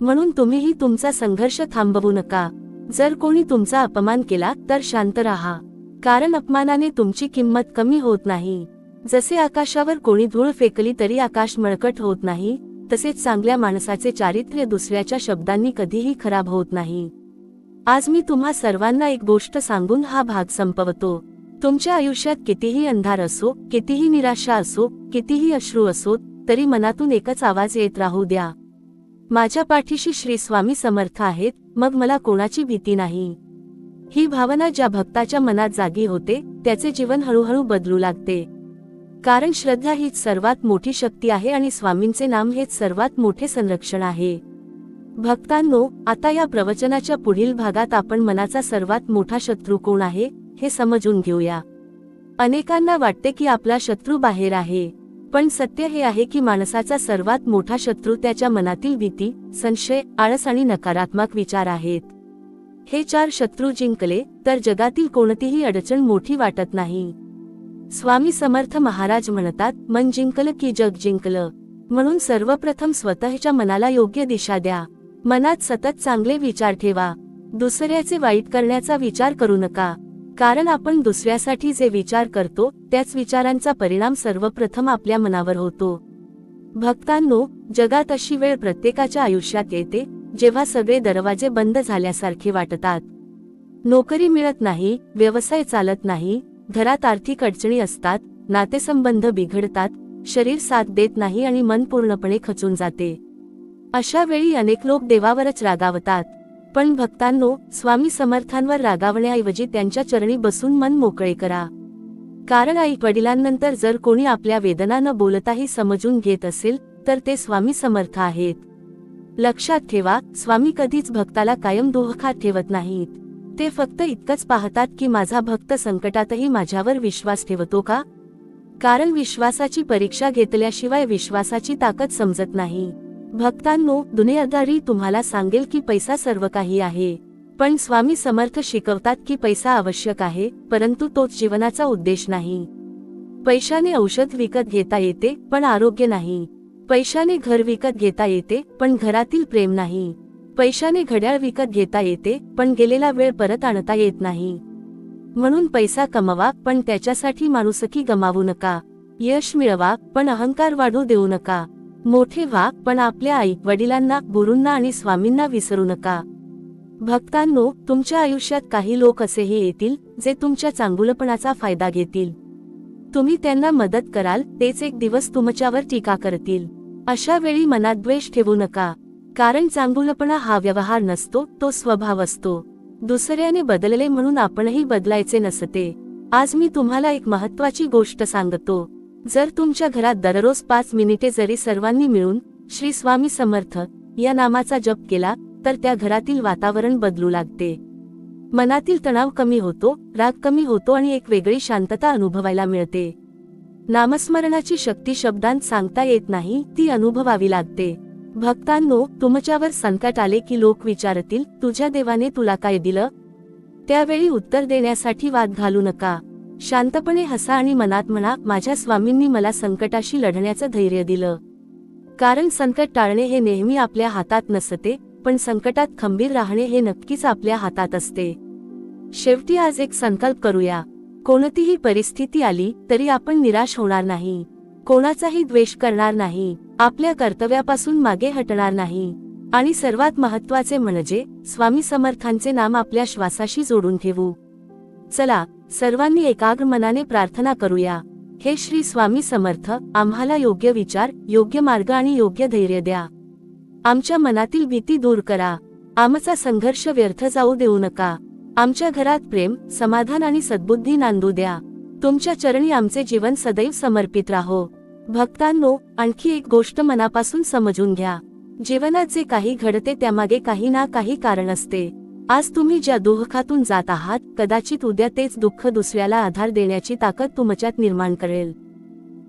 म्हणून तुम्हीही तुमचा संघर्ष थांबवू नका. जर कोणी तुमचा अपमान केला तर शांत राहा, कारण अपमानाने तुमची किंमत कमी होत नाही. जसे आकाशावर कोणी धूळ फेकली तरी आकाश मळकट होत नाही, तसेच चांगल्या माणसाचे चारित्र्य दुसऱ्याच्या शब्दांनी कधीही खराब होत नाही. आज मी तुम्हा सर्वांना एक गोष्ट सांगून हा भाग संपवतो. तुमच्या आयुष्यात कितीही अंधार असो, कितीही निराशा असो, कितीही अश्रू असो, तरी मनातून एकच आवाज येत राहू द्या, माझ्या पाठीशी श्री स्वामी समर्थ आहेत, मग मला कोणाची भीती नाही. ही भावना ज्या भक्ताच्या मनात जागी होते, त्याचे जीवन हळूहळू बदलू लागते. कारण श्रद्धा हीच सर्वात मोठी शक्ती आहे आणि स्वामींचे नाम हेच सर्वात मोठे संरक्षण आहे. भक्तांनो, आता या प्रवचनाच्या पुढील भागात आपण मनाचा सर्वात मोठा शत्रू कोण आहे हे समजून घेऊया. अनेकांना वाटते की आपला शत्रू बाहेर आहे, पण सत्य हे आहे की माणसाचा सर्वात मोठा शत्रू त्याच्या मनातील भीती, संशय, आळस आणि नकारात्मक विचार आहेत. हे 4 शत्रू जिंकले तर जगातील कोणतीही अडचण मोठी वाटत नाही. स्वामी समर्थ महाराज म्हणतात, मन जिंकलं की जग जिंकलं. म्हणून सर्वप्रथम स्वतःच्या मनाला योग्य दिशा द्या. मनात सतत चांगले विचार ठेवा. दुसऱ्याचे वाईट करण्याचा विचार करू नका, कारण आपण दुसऱ्यासाठी जे विचार करतो त्याच विचारांचा परिणाम सर्वप्रथम आपल्या मनावर होतो. भक्तांनो, जगात अशी वेळ प्रत्येकाच्या आयुष्यात येते जेव्हा सगळे दरवाजे बंद झाल्यासारखे वाटतात. नोकरी मिळत नाही, व्यवसाय चालत नाही, घरात आर्थिक अडचणी असतात, नातेसंबंध बिघडतात, शरीर साथ देत नाही आणि मन पूर्णपणे खचून जाते. अशा वेळी अनेक लोक देवावरच रागावतात. पण भक्तांनो, स्वामी समर्थांवर रागावण्याऐवजी त्यांच्या चरणी बसून मन मोकळे करा. कारण आई वडिलांनंतर जर कोणी आपल्या वेदना न बोलताही समजून घेत असेल तर ते स्वामी समर्थ आहेत. लक्षात ठेवा, स्वामी कधीच भक्ताला कायम दुःखात ठेवत नाहीत. ते फक्त इतकंच पाहतात की माझा भक्त संकटातही माझ्यावर विश्वास ठेवतो का. कारण विश्वासाची परीक्षा घेतल्याशिवाय विश्वासाची ताकद समजत नाही. भक्तांनो, दुनियादारी तुम्हाला सांगेल की पैसा सर्व काही आहे, पण स्वामी समर्थ शिकवतात की पैसा आवश्यक आहे, परंतु तोच जीवनाचा उद्देश नाही. पैशाने औषध विकत घेता येते पण आरोग्य नाही. पैशाने घर विकत घेता येते पण घरातील प्रेम नाही. पैशाने घड्याळ विकत घेता येते पण गेलेला वेळ परत आणता येत नाही. म्हणून पैसा कमवा पण त्याच्यासाठी माणुसकी गमावू नका. यश मिळवा पण अहंकार वाढू देऊ नका. मोठे व्हा पण आपल्या आई वडिलांना, गुरूंना आणि स्वामींना विसरू नका. भक्तांनो, तुमच्या आयुष्यात काही लोक असेही येतील जे तुमच्या चांगुलपणाचा फायदा घेतील. तुम्ही त्यांना मदत कराल, तेच एक दिवस तुमच्यावर टीका करतील. अशा वेळी मनात द्वेष ठेवू नका. कारण चांगुलपणा हा व्यवहार नसतो, तो स्वभाव असतो. दुसऱ्याने बदलले म्हणून आपणही बदलायचे नसते. आज मी तुम्हाला एक महत्त्वाची गोष्ट सांगतो. जर तुमच्या घरात दररोज 5 मिनिटे जरी सर्वांनी मिळून श्री स्वामी समर्थ या नामाचा जप केला तर त्या घरातील वातावरण बदलू लागते. मनातील तणाव कमी होतो, राग कमी होतो आणि एक वेगळी शांतता अनुभवायला मिळते. नामस्मरणाची शक्ती शब्दांत सांगता येत नाही, ती अनुभवावी लागते. भक्तांनो, तुमच्यावर संकट आले की लोक विचारतील, तुझ्या देवाने तुला काय दिलं. त्यावेळी उत्तर देण्यासाठी वाद घालू नका. शांतपणे हसा आणि मनात म्हणा, माझ्या स्वामींनी मला संकटाशी लढण्याचं धैर्य दिलं. कारण संकट टाळणे हे नेहमी आपल्या हातात नसते, पण संकटात खंबीर राहणे हे नक्कीच आपल्या हातात असते. शेवटी आज एक संकल्प करूया. कोणतीही परिस्थिती आली तरी आपण निराश होणार नाही. कोणाचाही द्वेष करणार नाही. आपल्या कर्तव्यापासून मागे हटणार नाही. आणि सर्वात महत्त्वाचे म्हणजे स्वामी समर्थांचे नाम आपल्या श्वासाशी जोडून ठेवू. चला, सर्वांनी एकाग्र मनाने प्रार्थना करूया. हे श्री स्वामी समर्थ, आम्हाला योग्य विचार, योग्य मार्ग आणि योग्य धैर्य द्या. आमच्या मनातील भीती दूर करा. आमचा संघर्ष व्यर्थ जाऊ देऊ नका. आमच्या घरात प्रेम, समाधान आणि सद्बुद्धी नांदू द्या. तुमच्या चरणी आमचे जीवन सदैव समर्पित राहो. भक्तांनो, आणखी एक गोष्ट मनापासून समजून घ्या. जीवनात जे काही घडते त्यामागे काही ना काही कारण असते. आज तुम्ही ज्या दुःखातून जात आहात, कदाचित उद्या तेच दुःख दुसऱ्याला आधार देण्याची ताकद तुमच्यात निर्माण करेल.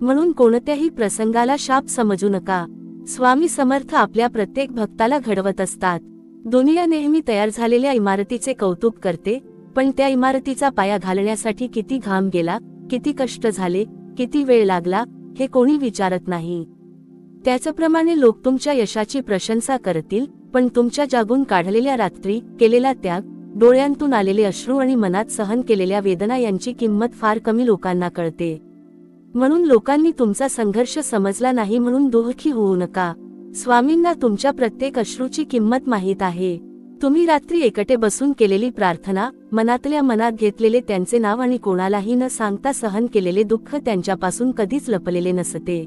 म्हणून कोणत्याही प्रसंगाला शाप समजू नका. स्वामी समर्थ आपल्या प्रत्येक भक्ताला घडवत असतात. दुनिया नेहमी तयार झालेल्या इमारतीचे कौतुक करते, पण त्या इमारतीचा पाया घालण्यासाठी किती घाम गेला, किती कष्ट झाले, किती वेळ लागला, हे कोणी विचारत नाही. त्याचप्रमाणे लोक तुमच्या यशाची प्रशंसा करतील, पण तुमच्या जागून काढलेल्या रात्री, केलेला त्याग, डोळ्यांतून आलेले अश्रू आणि मनात सहन केलेल्या वेदना यांची किंमत फार कमी लोकांना कळते. म्हणून लोकांनी तुमचा संघर्ष समजला नाही म्हणून दुःखी होऊ नका. स्वामींना तुमच्या प्रत्येक अश्रूची किंमत माहीत आहे. तुम्ही रात्री एकटे बसून केलेली प्रार्थना, मनातल्या मनात घेतलेले त्यांचे नाव आणि कोणालाही न सांगता सहन केलेले दुःख त्यांच्यापासून कधीच लपलेले नसते.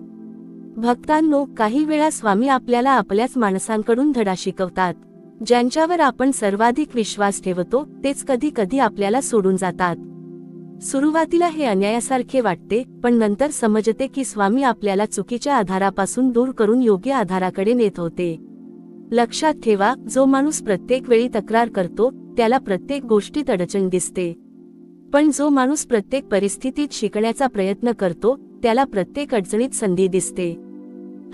भक्तांनो, काही वेळा स्वामी आपल्याला आपल्याच माणसांकडून धडा शिकवतात. ज्यांच्यावर आपण सर्वाधिक विश्वास ठेवतो तेच कधी कधी आपल्याला सोडून जातात. सुरुवातीला हे अन्यायासारखे वाटते, पण नंतर समजते की स्वामी आपल्याला चुकीच्या आधारापासून दूर करून योग्य आधाराकडे नेत होते. लक्षात ठेवा, जो माणूस प्रत्येक वेळी तक्रार करतो त्याला प्रत्येक गोष्टीत अडचण दिसते, पण जो माणूस प्रत्येक परिस्थितीत शिकण्याचा प्रयत्न करतो त्याला प्रत्येक अडचणीत संधी दिसते.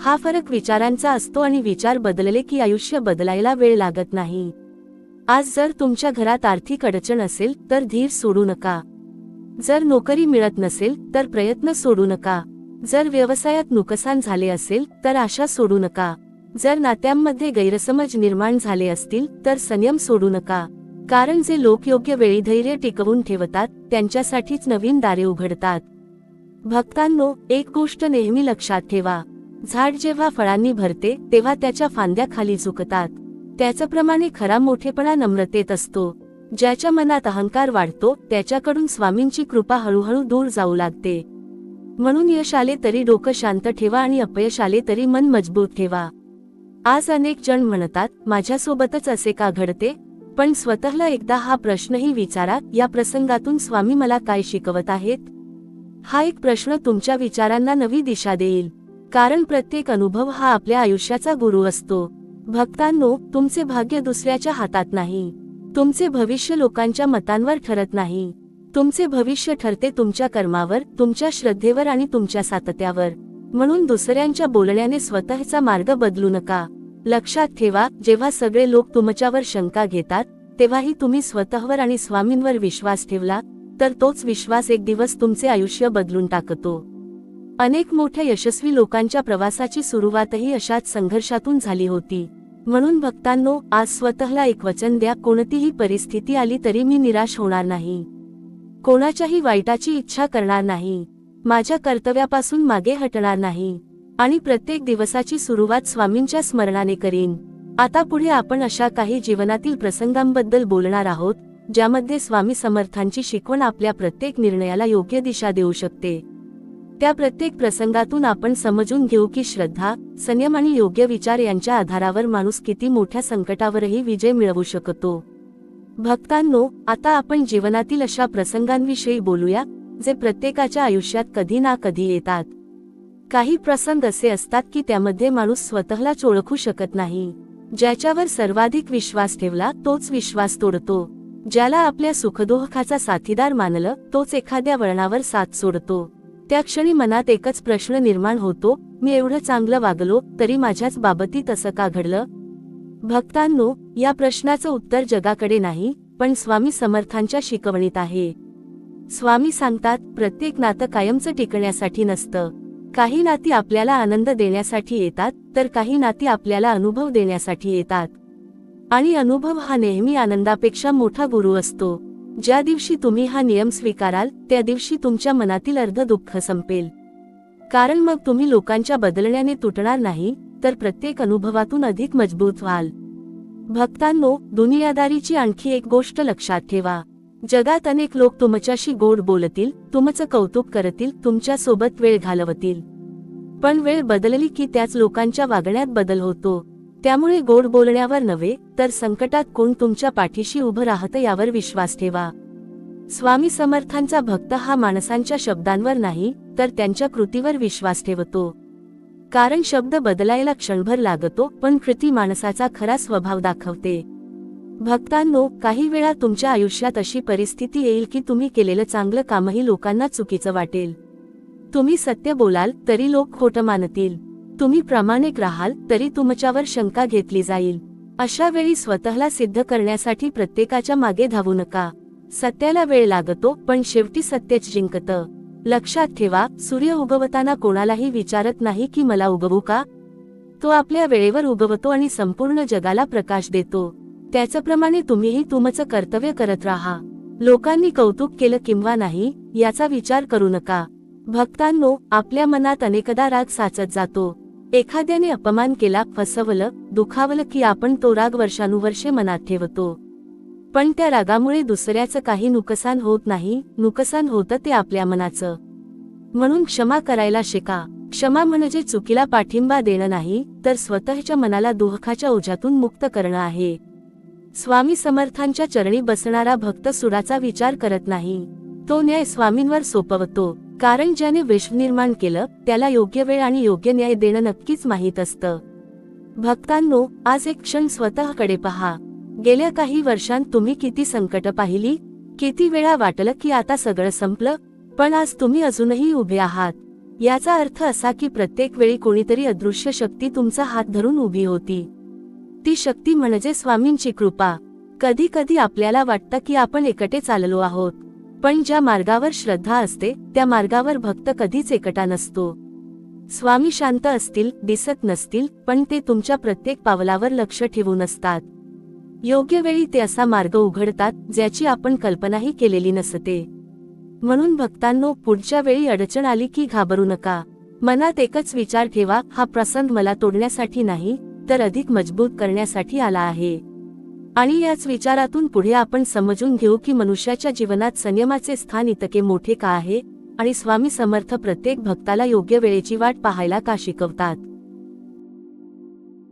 हा फरक विचारांचा असतो आणि विचार बदलले की आयुष्य बदलायला वेळ लागत नाही. आज जर तुमच्या घरात आर्थिक अडचण असेल तर धीर सोडू नका. जर नोकरी मिळत नसेल तर प्रयत्न सोडू नका. जर व्यवसायात नुकसान झाले असेल तर आशा सोडू नका. जर नात्यांमध्ये गैरसमज निर्माण झाले असतील तर संयम सोडू नका. कारण जे लोक योग्य वेळी धैर्य टिकवून ठेवतात त्यांच्यासाठीच नवीन दारे उघडतात. भक्तांनो, एक गोष्ट नेहमी लक्षात ठेवा. झाड जेव्हा फळांनी भरते तेव्हा त्याच्या फांद्या खाली झुकतात. त्याचप्रमाणे खरा मोठेपणा नम्रतेत असतो. ज्याच्या मनात अहंकार वाढतो त्याच्याकडून स्वामींची कृपा हळूहळू दूर जाऊ लागते. म्हणून यश आले तरी डोकं शांत ठेवा आणि अपयश आले तरी मन मजबूत ठेवा. आज अनेक जण म्हणतात, माझ्यासोबतच असे का घडते, पण स्वतःला एकदा हा प्रश्नही विचारा, या प्रसंगातून स्वामी मला काय शिकवत आहेत? हा एक प्रश्न तुमच्या विचारांना नवी दिशा देईल. कारण प्रत्येक अनुभव हा आपल्या आयुष्याचा गुरु असतो. भक्तांनो, तुमचे भाग्य दुसऱ्याच्या हातात नाही. तुमचे भविष्य लोकांच्या मतांवर ठरत नाही. तुमचे भविष्य ठरते तुमच्या कर्मावर, तुमच्या श्रद्धेवर आणि तुमच्या सातत्यावर. म्हणून दुसऱ्यांच्या बोलण्याने स्वतःचा मार्ग बदलू नका. लक्षात ठेवा, जेव्हा सगळे लोक तुमच्यावर शंका घेतात, तेव्हाही तुम्ही स्वतःवर आणि स्वामींवर विश्वास ठेवला, तर तोच विश्वास एक दिवस तुमचे आयुष्य बदलून टाकतो. अनेक मोठ्या यशस्वी लोकांच्या प्रवासाची सुरुवातही अशाच संघर्षातून झाली होती. म्हणून भक्तांनो, आज स्वतःला एक वचन द्या, कोणतीही परिस्थिती आली तरी मी निराश होणार नाही. कोणाच्याही वाईटाची इच्छा करणार नाही. माझ्या कर्तव्यापासून मागे हटणार नाही. आणि प्रत्येक दिवसाची सुरुवात स्वामींच्या स्मरणाने करीन. आता पुढे आपण अशा काही जीवनातील प्रसंगांबद्दल बोलणार आहोत, ज्यामध्ये स्वामी समर्थांची शिकवण आपल्या प्रत्येक निर्णयाला योग्य दिशा देऊ शकते. त्या प्रत्येक प्रसंगातून आपण समजून घेऊ की श्रद्धा, संयम आणि योग्य विचार यांच्या आधारावर माणूस किती मोठ्या संकटावरही विजय मिळवू शकतो. भक्तांनो, आता आपण जीवनातील अशा प्रसंगांविषयी बोलूया, जे प्रत्येकाच्या आयुष्यात कधी ना कधी येतात. काही प्रसंग असे असतात की त्यामध्ये माणूस स्वतःलाच ओळखू शकत नाही. ज्याच्यावर सर्वाधिक विश्वास ठेवला तोच विश्वास तोडतो. ज्याला आपल्या सुखदुःखाचा साथीदार मानलं तोच एखाद्या वळणावर साथ सोडतो. त्या क्षणी मनात एकच प्रश्न निर्माण होतो, मी एवढं चांगलं वागलो तरी माझ्याच बाबतीत असं का घडलं? भक्तांनो, या प्रश्नाचं उत्तर जगाकडे नाही, पण स्वामी समर्थांच्या शिकवणीत आहे. स्वामी सांगतात, प्रत्येक नातं कायमचं टिकण्यासाठी नसतं. काही नाती आपल्याला आनंद देण्यासाठी येतात, तर काही नाती आपल्याला अनुभव देण्यासाठी येतात. आणि अनुभव हा नेहमी आनंदापेक्षा मोठा गुरु असतो. ज्या दिवशी तुम्ही हा नियम स्वीकाराल, त्या दिवशी तुमच्या मनातील अर्ध दुःख संपेल. कारण मग तुम्ही लोकांच्या बदलण्याने तुटणार नाही, तर प्रत्येक अनुभवातून अधिक मजबूत व्हाल. भक्तांनो, दुनियादारीची आणखी एक गोष्ट लक्षात ठेवा. जगात अनेक लोक तुमच्याशी गोड बोलतील, तुमचं कौतुक करतील, तुमच्या सोबत वेळ घालवतील. पण वेळ बदलली की त्याच लोकांच्या वागण्यात बदल होतो. त्यामुळे गोड बोलण्यावर नव्हे, तर संकटात कोण तुमच्या पाठीशी उभं राहतं यावर विश्वास ठेवा. स्वामी समर्थांचा भक्त हा माणसांच्या शब्दांवर नाही, तर त्यांच्या कृतीवर विश्वास ठेवतो. कारण शब्द बदलायला क्षणभर लागतो, पण कृती माणसाचा खरा स्वभाव दाखवते. भक्तांनो, काही वेळा तुमच्या आयुष्यात अशी परिस्थिती येईल की तुम्ही केलेलं चांगलं कामही लोकांना चुकीचं वाटेल. तुम्ही सत्य बोलाल तरी लोक खोटं मानतील. तुम्ही प्रामाणिक राहाल तरी तुमच्यावर शंका घेतली जाईल. अशा वेळी स्वतःला सिद्ध करण्यासाठी प्रत्येकाच्या मागे धावू नका. सत्याला वेळ लागतो, पण शेवटी सत्यच जिंकतं. लक्षात ठेवा, सूर्य उगवताना कोणालाही विचारत नाही की मला उगवू का? तो आपल्या वेळेवर उगवतो आणि संपूर्ण जगाला प्रकाश देतो. त्याचप्रमाणे तुम्हीही तुमचं कर्तव्य करत राहा. लोकांनी कौतुक केलं किंवा नाही, याचा विचार करू नका. भक्तांनो, आपल्या मनात अनेकदा राग साचत जातो. एखाद्याने अपमान केला, फसवलं, दुखावलं की आपण तो राग वर्षानुवर्षे मनात ठेवतो. पण त्या रागामुळे दुसऱ्याचं काही नुकसान होत नाही, नुकसान होतं ते आपल्या मनाचं. म्हणून क्षमा करायला शिका. क्षमा म्हणजे चुकीला पाठिंबा देणं नाही, तर स्वतःच्या मनाला दुःखाच्या ओझ्यातून मुक्त करणं आहे. स्वामी समर्थांच्या चरणी बसणारा भक्त सुराचा विचार करत नाही. तो न्याय स्वामींवर सोपवतो. कारण ज्याने विश्व निर्माण केलं, त्याला योग्य वेळ आणि योग्य न्याय देणं नक्कीच माहीत असतं. भक्तांनो, आज एक क्षण स्वतःकडे पहा. गेल्या काही वर्षांत तुम्ही किती संकट पाहिली, किती वेळा वाटलं की आता सगळं संपलं, पण आज तुम्ही अजूनही उभे आहात. याचा अर्थ असा की प्रत्येक वेळी कोणीतरी अदृश्य शक्ती तुमचा हात धरून उभी होती. ती शक्ती म्हणजे स्वामींची कृपा. कधी कधी आपल्याला वाटतं की आपण एकटे चाललो आहोत, पण ज्या मार्गावर श्रद्धा असते, त्या मार्गावर भक्त कधीच एकटा नसतो. स्वामी शांत असतील, दिसत नसतील, पण ते तुमच्या प्रत्येक पावलावर लक्ष ठेवून असतात. योग्य वेळी ते असा मार्ग उघडतात, ज्याची आपण कल्पनाही केलेली नसते. म्हणून भक्तांनो, पुढच्या वेळी अडचण आली की घाबरू नका. मनात एकच विचार ठेवा, हा प्रसंग मला तोडण्यासाठी नाही, तर अधिक मजबूत करण्यासाठी आला आहे. आणि याच विचारातून पुढे आपण समजून घेऊ की मनुष्याच्या जीवनात संयमाचे स्थान इतके मोठे का आहे, आणि स्वामी समर्थ प्रत्येक भक्ताला योग्य वेळेची वाट पाहायला का शिकवतात.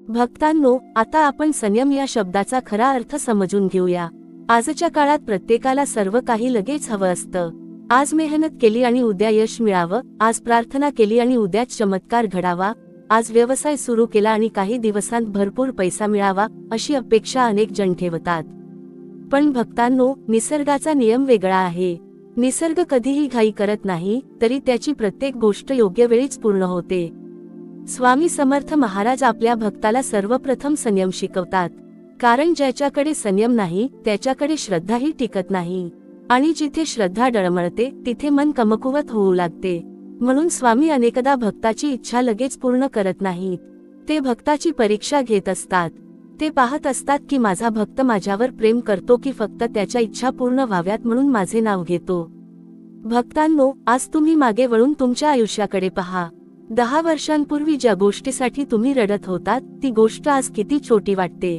भक्तांनो, आता आपण संयम या शब्दाचा खरा अर्थ समजून घेऊया. आजच्या काळात प्रत्येकाला सर्व काही लगेच हवं असतं. आज मेहनत केली आणि उद्या यश मिळावं, आज प्रार्थना केली आणि उद्याच चमत्कार घडावा, आज व्यवसाय सुरू केला आणि काही दिवसांत भरपूर पैसा मिळावा, अशी अपेक्षा अनेक जण ठेवतात. पण भक्तांनो, निसर्गाचा नियम वेगळा आहे. निसर्ग कधीही घाई करत नाही, तरी त्याची प्रत्येक गोष्ट योग्य वेळीच पूर्ण होते. स्वामी समर्थ महाराज आपल्या भक्ताला सर्वप्रथम संयम शिकवतात. कारण ज्याच्याकडे संयम नाही त्याच्याकडे श्रद्धाही टिकत नाही, आणि जिथे श्रद्धा डळमळते तिथे मन कमकुवत होऊ लागते. म्हणून स्वामी अनेकदा भक्ताची इच्छा लगेच पूर्ण करत नाहीत. ते भक्ताची परीक्षा घेत असतात. ते पाहत असतात की माझा भक्त माझ्यावर प्रेम करतो की फक्त त्याच्या इच्छा पूर्ण व्हाव्यात म्हणून माझे नाव घेतो. भक्तांनो, आज तुम्ही मागे वळून तुमच्या आयुष्याकडे पहा. 10 वर्षांपूर्वी ज्या गोष्टीसाठी तुम्ही रडत होतात ती गोष्ट आज किती छोटी वाटते.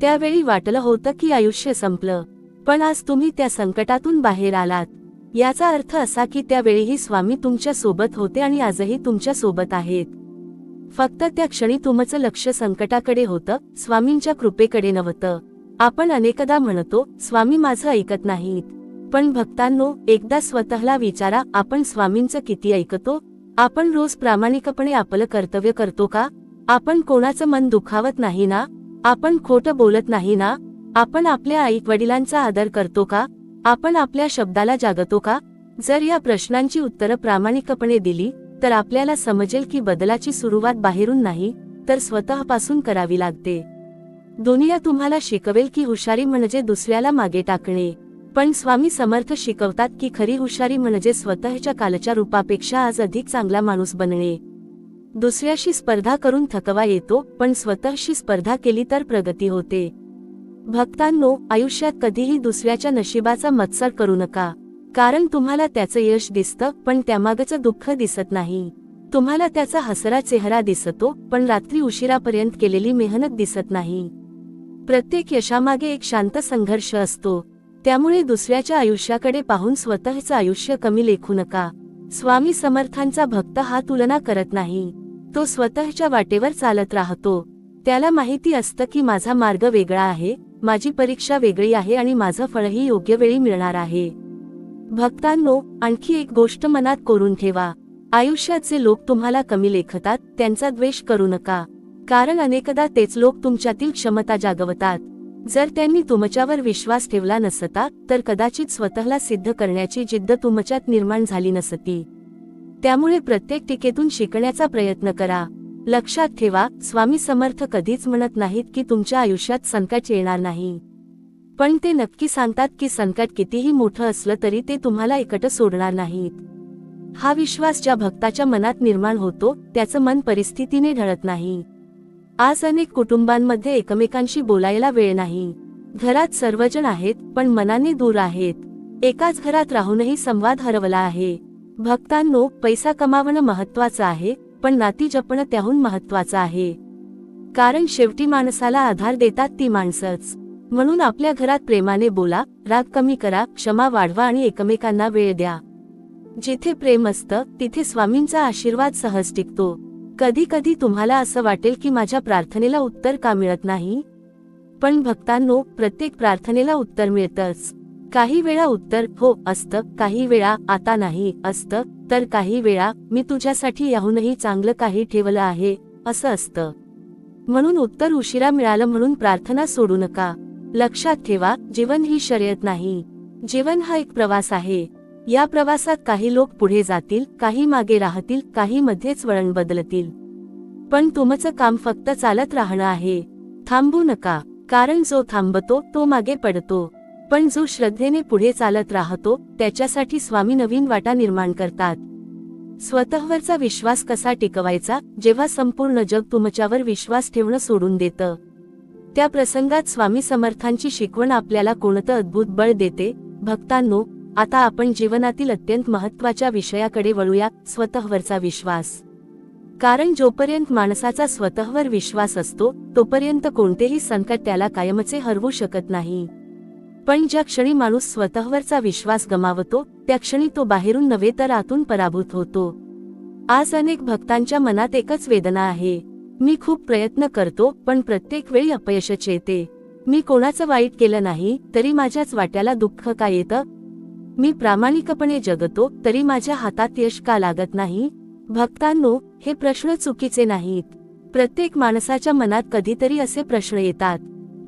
त्यावेळी वाटलं होतं की आयुष्य संपलं, पण आज तुम्ही त्या संकटातून बाहेर आलात. याचा अर्थ असा की त्यावेळीही स्वामी तुमच्या सोबत होते आणि आजही तुमच्या सोबत आहेत. फक्त त्या क्षणी तुमचं लक्ष संकटाकडे होतं, स्वामींच्या कृपेकडे नव्हतं. आपण अनेकदा म्हणतो, स्वामी माझं ऐकत नाहीत. पण भक्तांनो, एकदा स्वतःला विचारा, आपण स्वामींचं किती ऐकतो? आपण रोज प्रामाणिकपणे आपलं कर्तव्य करतो का? आपण कोणाचं मन दुखावत नाही ना? आपण खोटं बोलत नाही ना? आपण आपल्या आई वडिलांचा आदर करतो का? आपण आपल्या शब्दाला जागतो का? जर या प्रश्नांची उत्तरं प्रामाणिकपणे दिली तर आपल्याला समजेल की बदलाची सुरुवात बाहेरून नाही तर स्वतःपासून करावी लागते. दुनिया तुम्हाला शिकवेल की हुशारी म्हणजे दुसऱ्याला मागे टाकणे, पण स्वामी समर्थ शिकवतात की खरी हुशारी म्हणजे स्वतःच्या कालच्या रूपापेक्षा आज अधिक चांगला माणूस बनणे. दुसऱ्याशी स्पर्धा करून थकवा येतो, पण स्वतःशी स्पर्धा केली तर प्रगती होते. भक्तांनो, आयुष्यात कधीही दुसऱ्याच्या नशिबाचा मत्सर करू नका. कारण तुम्हाला त्याचं यश दिसतं पण त्यामागचं दुःख दिसत नाही. तुम्हाला त्याचा हसरा चेहरा दिसतो पण रात्री उशिरापर्यंत केलेली मेहनत दिसत नाही. प्रत्येक यशामागे एक शांत संघर्ष असतो. त्यामुळे दुसऱ्याच्या आयुष्याकडे पाहून स्वतःचं आयुष्य कमी लेखू नका. स्वामी समर्थांचा भक्त हा तुलना करत नाही. तो स्वतःच्या वाटेवर चालत राहतो. त्याला माहिती असतं की माझा मार्ग वेगळा आहे, माझी परीक्षा वेगळी आहे आणि माझं फळही योग्य वेळी मिळणार आहे. भक्तांनो, आणखी एक गोष्ट मनात कोरून ठेवा. आयुष्यात जे लोक तुम्हाला कमी लेखतात त्यांचा द्वेष करू नका. कारण अनेकदा तेच लोक तुमच्यातील क्षमता जागवतात. जर त्यांनी तुमच्यावर विश्वास ठेवला नसता तर कदाचित स्वतःला सिद्ध करण्याची जिद्द तुमच्यात निर्माण झाली नसती. त्यामुळे प्रत्येक टीकेतून शिकण्याचा प्रयत्न करा. लक्षात ठेवा, स्वामी समर्थ कधीच म्हणत नाहीत की तुमच्या आयुष्यात संकट येणार नाही. पण ते नक्की सांगतात की संकट कितीही मोठं असलं तरी ते तुम्हाला एकटं सोडणार नाहीत. हा विश्वास ज्या भक्ताच्या मनात निर्माण होतो त्याचं मन परिस्थितीने ढळत नाही. आज अनेक कुटुंबांमध्ये एकमेकांशी बोलायला वेळ नाही. घरात सर्वजण आहेत पण मनाने दूर आहेत. एकाच घरात राहूनही संवाद हरवला आहे. भक्तांनो, पैसा कमावणं महत्त्वाचं आहे पण नाती जपणं त्याहून महत्त्वाचं आहे. कारण शेवटी माणसाला आधार देतात ती माणसंच. म्हणून आपल्या घरात प्रेमाने बोला, राग कमी करा, क्षमा वाढवा आणि एकमेकांना वेळ द्या. जिथे प्रेम असतं तिथे स्वामींचा आशीर्वाद सहज टिकतो. कधी कधी तुम्हाला असं वाटेल की माझ्या प्रार्थनेला उत्तर का मिळत नाही? पण भक्तांनो, प्रत्येक प्रार्थनेला उत्तर मिळतंच. काही वेळा उत्तर हो असतं, काही वेळा आता नाही असतं, तर काही वेळा मी तुझ्यासाठी याहूनही चांगलं काही ठेवलं आहे असं असतं. म्हणून उत्तर उशिरा मिळालं म्हणून प्रार्थना सोडू नका. लक्षात ठेवा, जीवन ही शर्यत नाही. जीवन हा एक प्रवास आहे. या प्रवासात काही लोक पुढे जातील, काही मागे राहतील, काही मध्येच वळण बदलतील. पण तुमचं काम फक्त चालत राहणं आहे. थांबू नका, कारण जो थांबतो तो मागे पडतो. पण जो श्रद्धेने पुढे चालत राहतो त्याच्यासाठी स्वामी नवीन वाटा निर्माण करतात. स्वतःवरचा विश्वास कसा टिकवायचा जेव्हा संपूर्ण जग तुमच्यावर विश्वास ठेवणं सोडून देतं? त्या प्रसंगात स्वामी समर्थांची शिकवण आपल्याला कोणतं अद्भुत बळ देते. भक्तांनो, आता आपण जीवनातील अत्यंत महत्त्वाच्या विषयाकडे वळूया, स्वतःवरचा विश्वास. कारण जोपर्यंत माणसाचा स्वतःवर विश्वास असतो तोपर्यंत कोणतेही संकट त्याला कायमचे हरवू शकत नाही. पण ज्या क्षणी माणूस स्वतःवरचा विश्वास गमावतो त्या क्षणी तो बाहेरून नव्हे तर आतून पराभूत होतो. आज अनेक भक्तांच्या मनात एकच वेदना आहे. मी खूप प्रयत्न करतो पण प्रत्येक वेळी अपयशच येते. मी कोणाचं वाईट केलं नाही तरी माझ्याच वाट्याला दुःख का येतं? मी प्रामाणिकपणे जगतो तरी माझ्या हातात यश का लागत नाही? भक्तांनो, हे प्रश्न चुकीचे नाहीत. प्रत्येक माणसाच्या मनात कधीतरी असे प्रश्न येतात,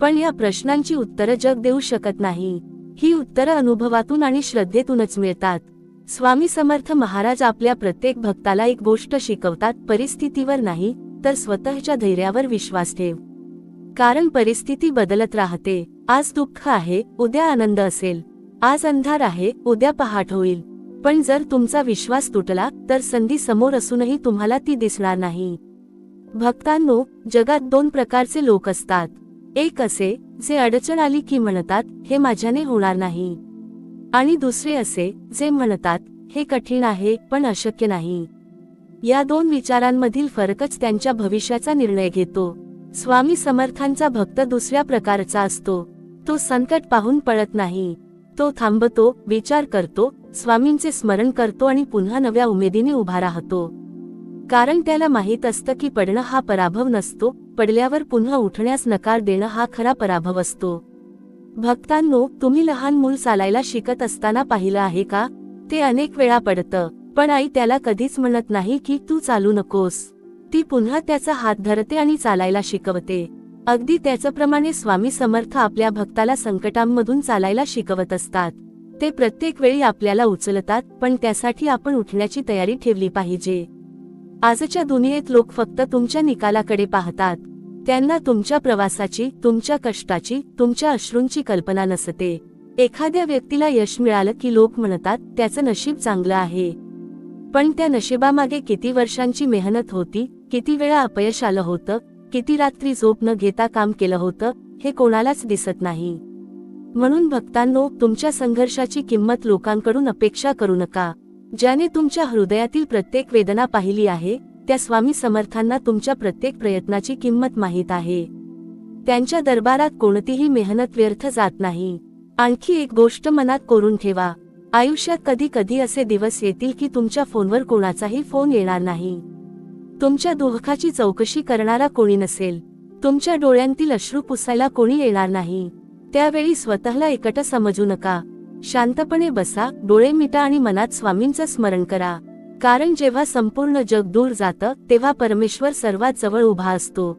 पण या प्रश्नांची उत्तरं जग देऊ शकत नाही. ही उत्तरं अनुभवातून आणि श्रद्धेतूनच मिळतात. स्वामी समर्थ महाराज आपल्या प्रत्येक भक्ताला एक गोष्ट शिकवतात, परिस्थितीवर नाही तर स्वतःच्या धैर्यावर विश्वास ठेव. कारण परिस्थिती बदलत राहते. आज दुःख आहे, उद्या आनंद असेल. आज अंधार आहे, उद्या पहाट होईल. पण जर तुमचा विश्वास तुटला तर संधी समोर असूनही तुम्हाला ती दिसणार नाही. भक्तांनो, जगात दोन प्रकारचे लोक असतात. एक असे जे अडचण आली की म्हणतात हे माझ्याने होणार नाही, आणि दुसरे असे जे म्हणतात हे कठीण आहे पण अशक्य नाही. या दोन विचारांमधील फरकच त्यांच्या भविष्याचा निर्णय घेतो. स्वामी समर्थांचा भक्त दुसऱ्या प्रकारचा असतो. तो संकट पाहून पळत नाही. तो थांबतो, विचार करतो, स्वामींचे स्मरण करतो आणि पुन्हा नव्या उमेदीने उभा राहतो. कारण त्याला माहीत असतं की पडणं हा पराभव नसतो, पडल्यावर पुन्हा उठण्यास नकार देणं हा खरा पराभव असतो. भक्तांनो, तुम्ही लहान मूल चालायला शिकत असताना पाहिलं आहे का? ते अनेक वेळा पडतं, पण आई त्याला कधीच म्हणत नाही की तू चालू नकोस. ती पुन्हा त्याचा हात धरते आणि चालायला शिकवते. अगदी त्याचप्रमाणे स्वामी समर्थ आपल्या भक्ताला संकटांमधून चालायला शिकवत असतात. ते प्रत्येक वेळी आपल्याला उचलतात, पण त्यासाठी आपण उठण्याची तयारी ठेवली पाहिजे. आजच्या दुनियेत लोक फक्त तुमच्या निकालाकडे पाहतात. त्यांना तुमच्या प्रवासाची, तुमच्या कष्टाची, तुमच्या अश्रूंची कल्पना नसते. एखाद्या व्यक्तीला यश मिळालं की लोक म्हणतात त्याचं नशीब चांगलं आहे. पण त्या नशिबामागे किती वर्षांची मेहनत होती, किती वेळा अपयश आलं होतं, किती रात्री झोप न घेता काम केलं होतं, हे कोणालाच दिसत नाही. म्हणून भक्तांनो, तुमच्या संघर्षाची किंमत लोकांकडून अपेक्षा करू नका. ज्याने तुमच्या हृदयातील प्रत्येक वेदना पाहिली आहे, त्या स्वामी समर्थांना तुमच्या प्रत्येक प्रयत्नाची किंमत माहीत आहे. त्यांच्या दरबारात कोणतीही मेहनत व्यर्थ जात नाही. आणखी एक गोष्ट मनात कोरून ठेवा. आयुष्यात कधी कधी असे दिवस येतील की तुमच्या फोनवर कोणाचाही फोन येणार नाही. तुमच्या दुःखाची चौकशी करणारा कोणी नसेल. तुमच्या डोळ्यांतील अश्रू पुसायला कोणी येणार नाही. त्यावेळी स्वतःला एकटं समजू नका. शांतपणे बसा, डोळे मिटा आणि मनात स्वामींचं स्मरण करा. कारण जेव्हा संपूर्ण जग दूर जातं तेव्हा परमेश्वर सर्वात जवळ उभा असतो.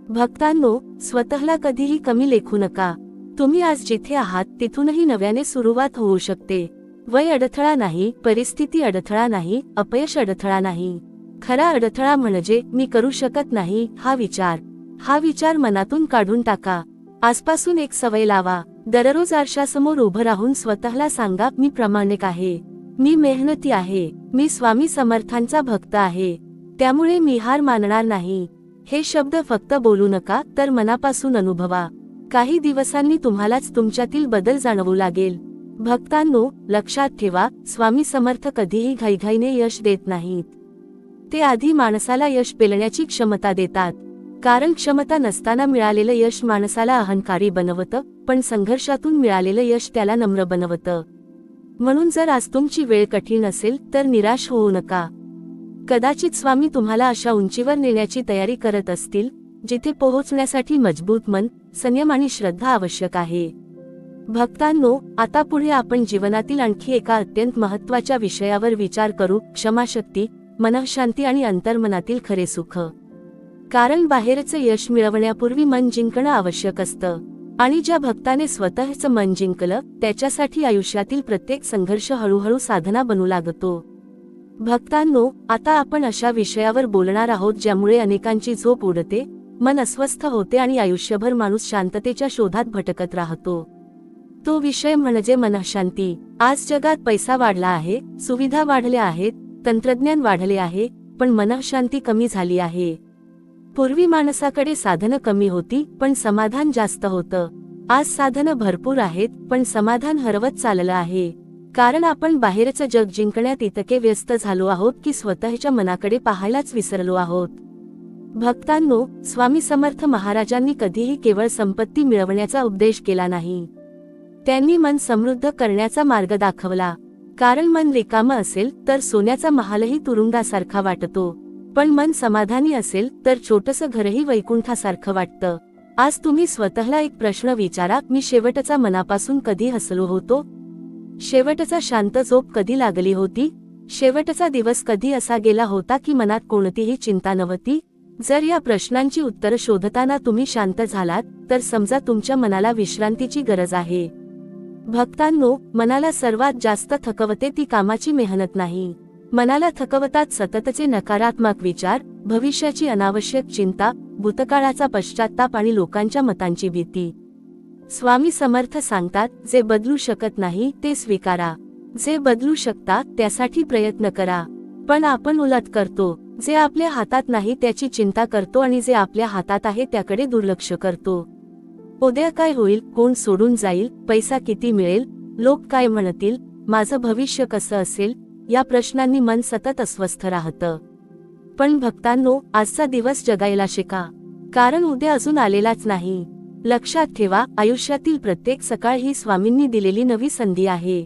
भक्तांनो, स्वतःला कधीही कमी लेखू नका. तुम्ही आज जिथे आहात तिथूनही नव्याने सुरुवात होऊ शकते. वय अडथळा नाही, परिस्थिती अडथळा नाही, अपयश अडथळा नाही. खरा अडथळा म्हणजे मी करू शकत नाही हा विचार मनातून काढून टाका. आजपासून एक सवय लावा. दररोज आरशासमोर उभं राहून स्वतःला सांगा, मी प्रामाणिक आहे, मी मेहनती आहे, मी स्वामी समर्थांचा भक्त आहे, त्यामुळे मी हार मानणार नाही. हे शब्द फक्त बोलू नका, तर मनापासून अनुभवा. काही दिवसांनी तुम्हालाच तुमच्यातील बदल जाणवू लागेल. भक्तांनो, लक्षात ठेवा, स्वामी समर्थ कधीही घाईघाईने यश देत नाहीत. ते आधी माणसाला यश पेलण्याची क्षमता देतात. कारण क्षमता नसताना मिळालेलं यश माणसाला अहंकारी बनवतं, पण संघर्षातून मिळालेलं यश त्याला नम्र बनवतं. म्हणून जर आज तुमची वेळ कठीण असेल तर निराश होऊ नका. कदाचित स्वामी तुम्हाला अशा उंचीवर नेण्याची तयारी करत असतील जिथे पोहोचण्यासाठी मजबूत मन, संयम आणि श्रद्धा आवश्यक आहे. भक्तांनो, आता पुढे आपण जीवनातील आणखी एका अत्यंत महत्त्वाच्या विषयावर विचार करू, क्षमाशक्ती, मनःशांती आणि अंतर्मनातील खरे सुख. कारण बाहेरचे यश मिळवण्यापूर्वी मन जिंकणं आवश्यक असतं. आणि ज्या भक्ताने स्वतःचं मन जिंकलं त्याच्यासाठी आयुष्यातील प्रत्येक संघर्ष हळूहळू साधना बनू लागतो. भक्तांनो, आता आपण अशा विषयावर बोलणार आहोत ज्यामुळे अनेकांची झोप उडते, मन अस्वस्थ होते आणि आयुष्यभर माणूस शांततेच्या शोधात भटकत राहतो. तो विषय म्हणजे मनःशांती. आज जगात पैसा वाढला आहे, सुविधा वाढल्या आहेत, तंत्रज्ञान वाढले आहे, पण मनःशांती कमी झाली आहे. पूर्वी माणसाकडे साधनं कमी होती पण समाधान जास्त होतं. आज साधनं भरपूर आहेत पण समाधान हरवत चाललं आहे. कारण आपण बाहेरचं जग जिंकण्यात इतके व्यस्त झालो आहोत की स्वतःच्या मनाकडे पाहायलाच विसरलो आहोत. भक्तांनो, स्वामी समर्थ महाराजांनी कधीही केवळ संपत्ती मिळवण्याचा उपदेश केला नाही. त्यांनी मन समृद्ध करण्याचा मार्ग दाखवला. कारण मन रिकामं असेल तर सोन्याचा महालही तुरुंगासारखा वाटतो. पण मन समाधानी असेल तर छोटंसं घरही वैकुंठासारखं वाटतं. आज तुम्ही स्वतःला एक प्रश्न विचारा, मी शेवटचा मनापासून कधी हसलो होतो? शेवटचा शांत झोप कधी लागली होती? शेवटचा दिवस कधी असा गेला होता की मनात कोणतीही चिंता नव्हती? जर या प्रश्नांची उत्तरं शोधताना तुम्ही शांत झालात तर समजा तुमच्या मनाला विश्रांतीची गरज आहे. भक्तांनो, मनाला सर्वात जास्त थकवते ती कामाची मेहनत नाही. मनाला थकवतात सततचे नकारात्मक विचार, भविष्याची अनावश्यक चिंता, भूतकाळाचा पश्चात्ताप आणि लोकांच्या मतांची भीती. स्वामी समर्थ सांगतात, जे बदलू शकत नाही ते स्वीकारा. जे बदलू शकता त्यासाठी प्रयत्न करा. पण आपण उलट करतो. जे आपल्या हातात नाही त्याची चिंता करतो आणि जे आपल्या हातात आहे त्याकडे दुर्लक्ष करतो. उद्या काय होईल, कोण सोडून जाईल, पैसा किती मिळेल, लोक काय म्हणतील, माझं भविष्य कसं असेल, या प्रश्नांनी मन सतत अस्वस्थ राहतं. पण भक्तांनो, आजचा दिवस जगायला शिका, कारण उद्या अजून आलेलाच नाही. लक्षात ठेवा, आयुष्यातील प्रत्येक सकाळ ही स्वामींनी दिलेली नवी संधी आहे.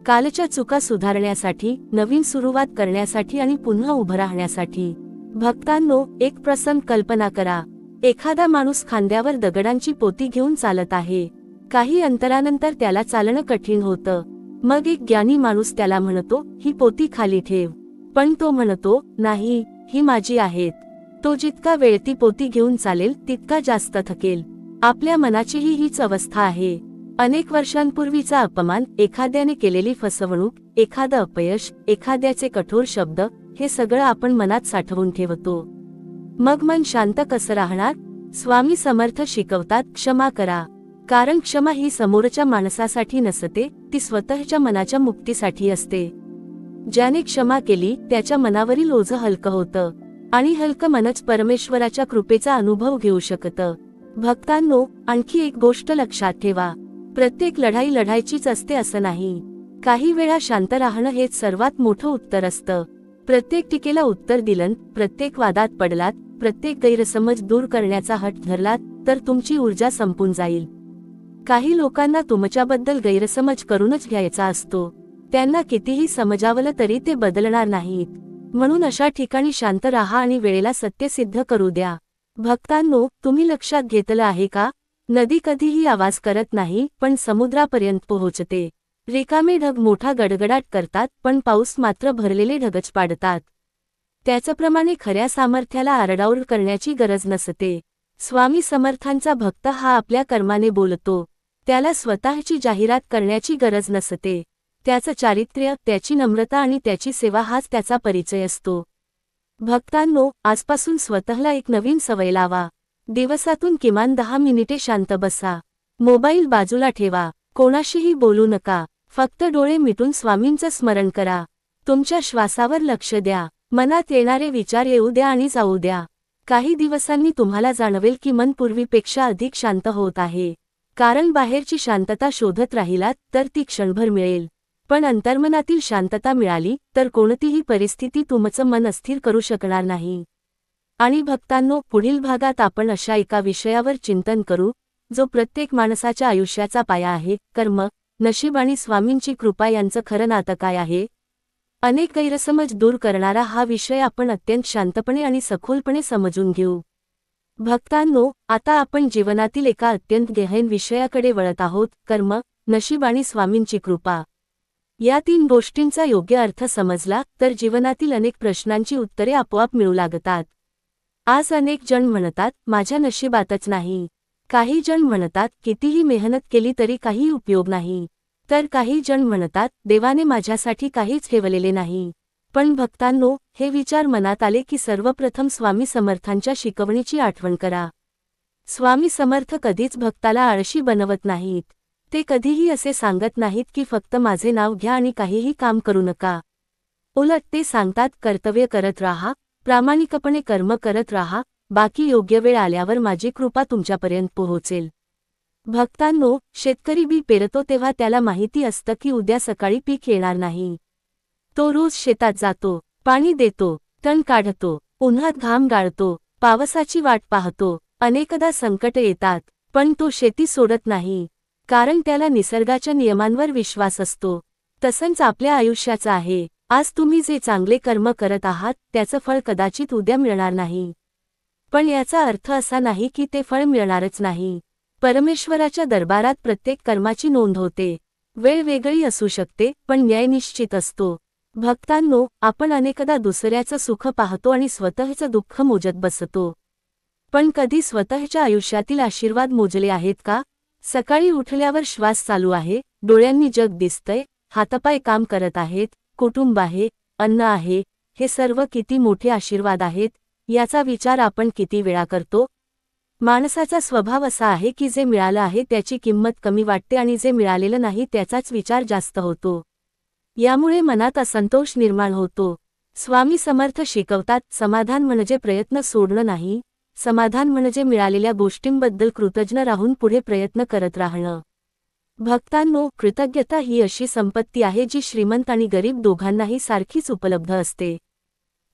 कालच्या चुका सुधारण्यासाठी, नवीन सुरुवात करण्यासाठी आणि पुन्हा उभं राहण्यासाठी. भक्तांनो, एक प्रसंग कल्पना करा. एखादा माणूस खांद्यावर दगडांची पोती घेऊन चालत आहे. काही अंतरानंतर त्याला चालणं कठीण होतं. मग एक ज्ञानी माणूस त्याला म्हणतो, ही पोती खाली ठेव. पण तो म्हणतो, नाही, ही माझी आहेत. तो जितका वेळ ती पोती घेऊन चालेल तितका जास्त थकेल. आपल्या मनाचीही हीच अवस्था आहे. अनेक वर्षांपूर्वीचा अपमान, एखाद्याने केलेली फसवणूक, एखादं अपयश, एखाद्याचे कठोर शब्द, हे सगळं आपण मनात साठवून ठेवतो. मग मन शांत कसं राहणार? स्वामी समर्थ शिकवतात, क्षमा करा. कारण क्षमा ही समोरच्या माणसासाठी नसते, ती स्वतःच्या मनाच्या मुक्तीसाठी असते. ज्याने क्षमा केली त्याच्या मनावरील ओझं हलकं होतं आणि हलकं मनच परमेश्वराच्या कृपेचा अनुभव घेऊ शकतं. भक्तांनो, आणखी एक गोष्ट लक्षात ठेवा. प्रत्येक लढाई लढायचीच असते असं नाही. काही वेळा शांत राहणं हेच सर्वात मोठं उत्तर असतं. प्रत्येक टीकेला उत्तर दिलं, प्रत्येक वादात पडलात, प्रत्येक गैरसमज दूर करण्याचा हट धरलात तर तुमची ऊर्जा संपून जाईल. काही लोकांना तुमच्याबद्दल गैरसमज करूनच घ्यायचा असतो. त्यांना कितीही समजावलं तरी ते बदलणार नाहीत. म्हणून अशा ठिकाणी शांत राहा आणि वेळेला सत्य सिद्ध करू द्या. भक्तांनो, तुम्ही लक्षात घेतलं आहे का? नदी कधीही आवाज करत नाही, पण समुद्रापर्यंत पोहोचते. रिकामे ढग मोठा गडगडाट करतात, पण पाऊस मात्र भरलेले ढगच पाडतात. त्याचप्रमाणे खऱ्या सामर्थ्याला आरडाओरड करण्याची गरज नसते. स्वामी समर्थांचा भक्त हा आपल्या कर्माने बोलतो. त्याला स्वतःची जाहिरात करण्याची गरज नसते. त्याचं चारित्र्य, त्याची नम्रता आणि त्याची सेवा हाच त्याचा परिचय असतो. भक्तांनो, आजपासून स्वतःला एक नवीन सवय लावा. दिवसातून किमान 10 मिनिटे शांत बसा. मोबाईल बाजूला ठेवा. कोणाशीही बोलू नका. फक्त डोळे मिटून स्वामींचं स्मरण करा. तुमच्या श्वासावर लक्ष द्या. मनात येणारे विचार येऊ द्या आणि जाऊ द्या. काही दिवसांनी तुम्हाला जाणवेल की मन पूर्वीपेक्षा अधिक शांत होत आहे. कारण बाहेरची शांतता शोधत राहिलात तर ती क्षणभर मिळेल, पण अंतर्मनातील शांतता मिळाली तर कोणतीही परिस्थिती तुमचं मन अस्थिर करू शकणार नाही. आणि भक्तांनो, पुढील भागात आपण अशा एका विषयावर चिंतन करू जो प्रत्येक माणसाच्या आयुष्याचा पाया आहे, कर्म, नशीब आणि स्वामींची कृपा यांचं खरं नातं काय आहे. अनेक गैरसमज दूर करणारा हा विषय आपण अत्यंत शांतपणे आणि सखोलपणे समजून घेऊ. भक्तांनो, आता आपण जीवनातील एका अत्यंत गहन विषयाकडे वळत आहोत, कर्म, नशीब आणि स्वामींची कृपा. या 3 गोष्टींचा योग्य अर्थ समजला तर जीवनातील अनेक प्रश्नांची उत्तरे आपोआप मिळू लागतात. आज अनेक जण म्हणतात, माझ्या नशिबातच नाही. काही जण म्हणतात, कितीही मेहनत केली तरी काही उपयोग नाही. तर काही जण म्हणतात, देवाने माझ्यासाठी काहीच ठेवलेले नाही. पण भक्तांनो, हे विचार मनात आले की सर्वप्रथम स्वामी समर्थांच्या शिकवणीची आठवण करा. स्वामी समर्थ कधीच भक्ताला आळशी बनवत नाहीत. ते कधीही असे सांगत नाहीत की फक्त माझे नाव घ्या आणि काहीही काम करू नका. उलट ते सांगतात, कर्तव्य करत राहा, प्रामाणिकपणे कर्म करत राहा, बाकी योग्य वेळ आल्यावर माझी कृपा तुमच्यापर्यंत पोहोचेल. भक्तांनो, शेतकरी बी पेरतो तेव्हा त्याला माहिती असतं की उद्या सकाळी पीक येणार नाही. तो रोज शेतात जातो, पाणी देतो, तण काढतो, उन्हात घाम गाळतो, पावसाची वाट पाहतो. अनेकदा संकट येतात, पण तो शेती सोडत नाही, कारण त्याला निसर्गाच्या नियमांवर विश्वास असतो. तसंच आपल्या आयुष्याचं आहे. आज तुम्ही जे चांगले कर्म करत आहात त्याचं फळ कदाचित उद्या मिळणार नाही, पण याचा अर्थ असा नाही की ते फळ मिळणारच नाही. परमेश्वराच्या दरबारात प्रत्येक कर्माची नोंद होते. वेळ वेगळी असू शकते पण न्याय निश्चित असतो. भक्तांनो, आपण अनेकदा दुसऱ्याचं सुख पाहतो आणि स्वतःचं दुःख मोजत बसतो. पण कधी स्वतःच्या आयुष्यातील आशीर्वाद मोजले आहेत का? सकाळी उठल्यावर श्वास चालू आहे, डोळ्यांनी जग दिसतंय, हातपाय काम करत आहेत, कुटुंब आहे, अन्न आहे, हे सर्व किती मोठे आशीर्वाद आहेत याचा विचार आपण किती वेळा करतो? माणसाचा स्वभाव असा आहे की जे मिळालं आहे त्याची किंमत कमी वाटते आणि जे मिळालेलं नाही त्याचाच विचार जास्त होतो. यामुळे मनात असंतोष निर्माण होतो. स्वामी समर्थ शिकवतात, समाधान म्हणजे प्रयत्न सोडणं नाही, समाधान म्हणजे मिळालेल्या गोष्टींबद्दल कृतज्ञ राहून पुढे प्रयत्न करत राहणं. भक्तांनो, कृतज्ञता ही अशी संपत्ती आहे जी श्रीमंत आणि गरीब दोघांनाही सारखीच उपलब्ध असते,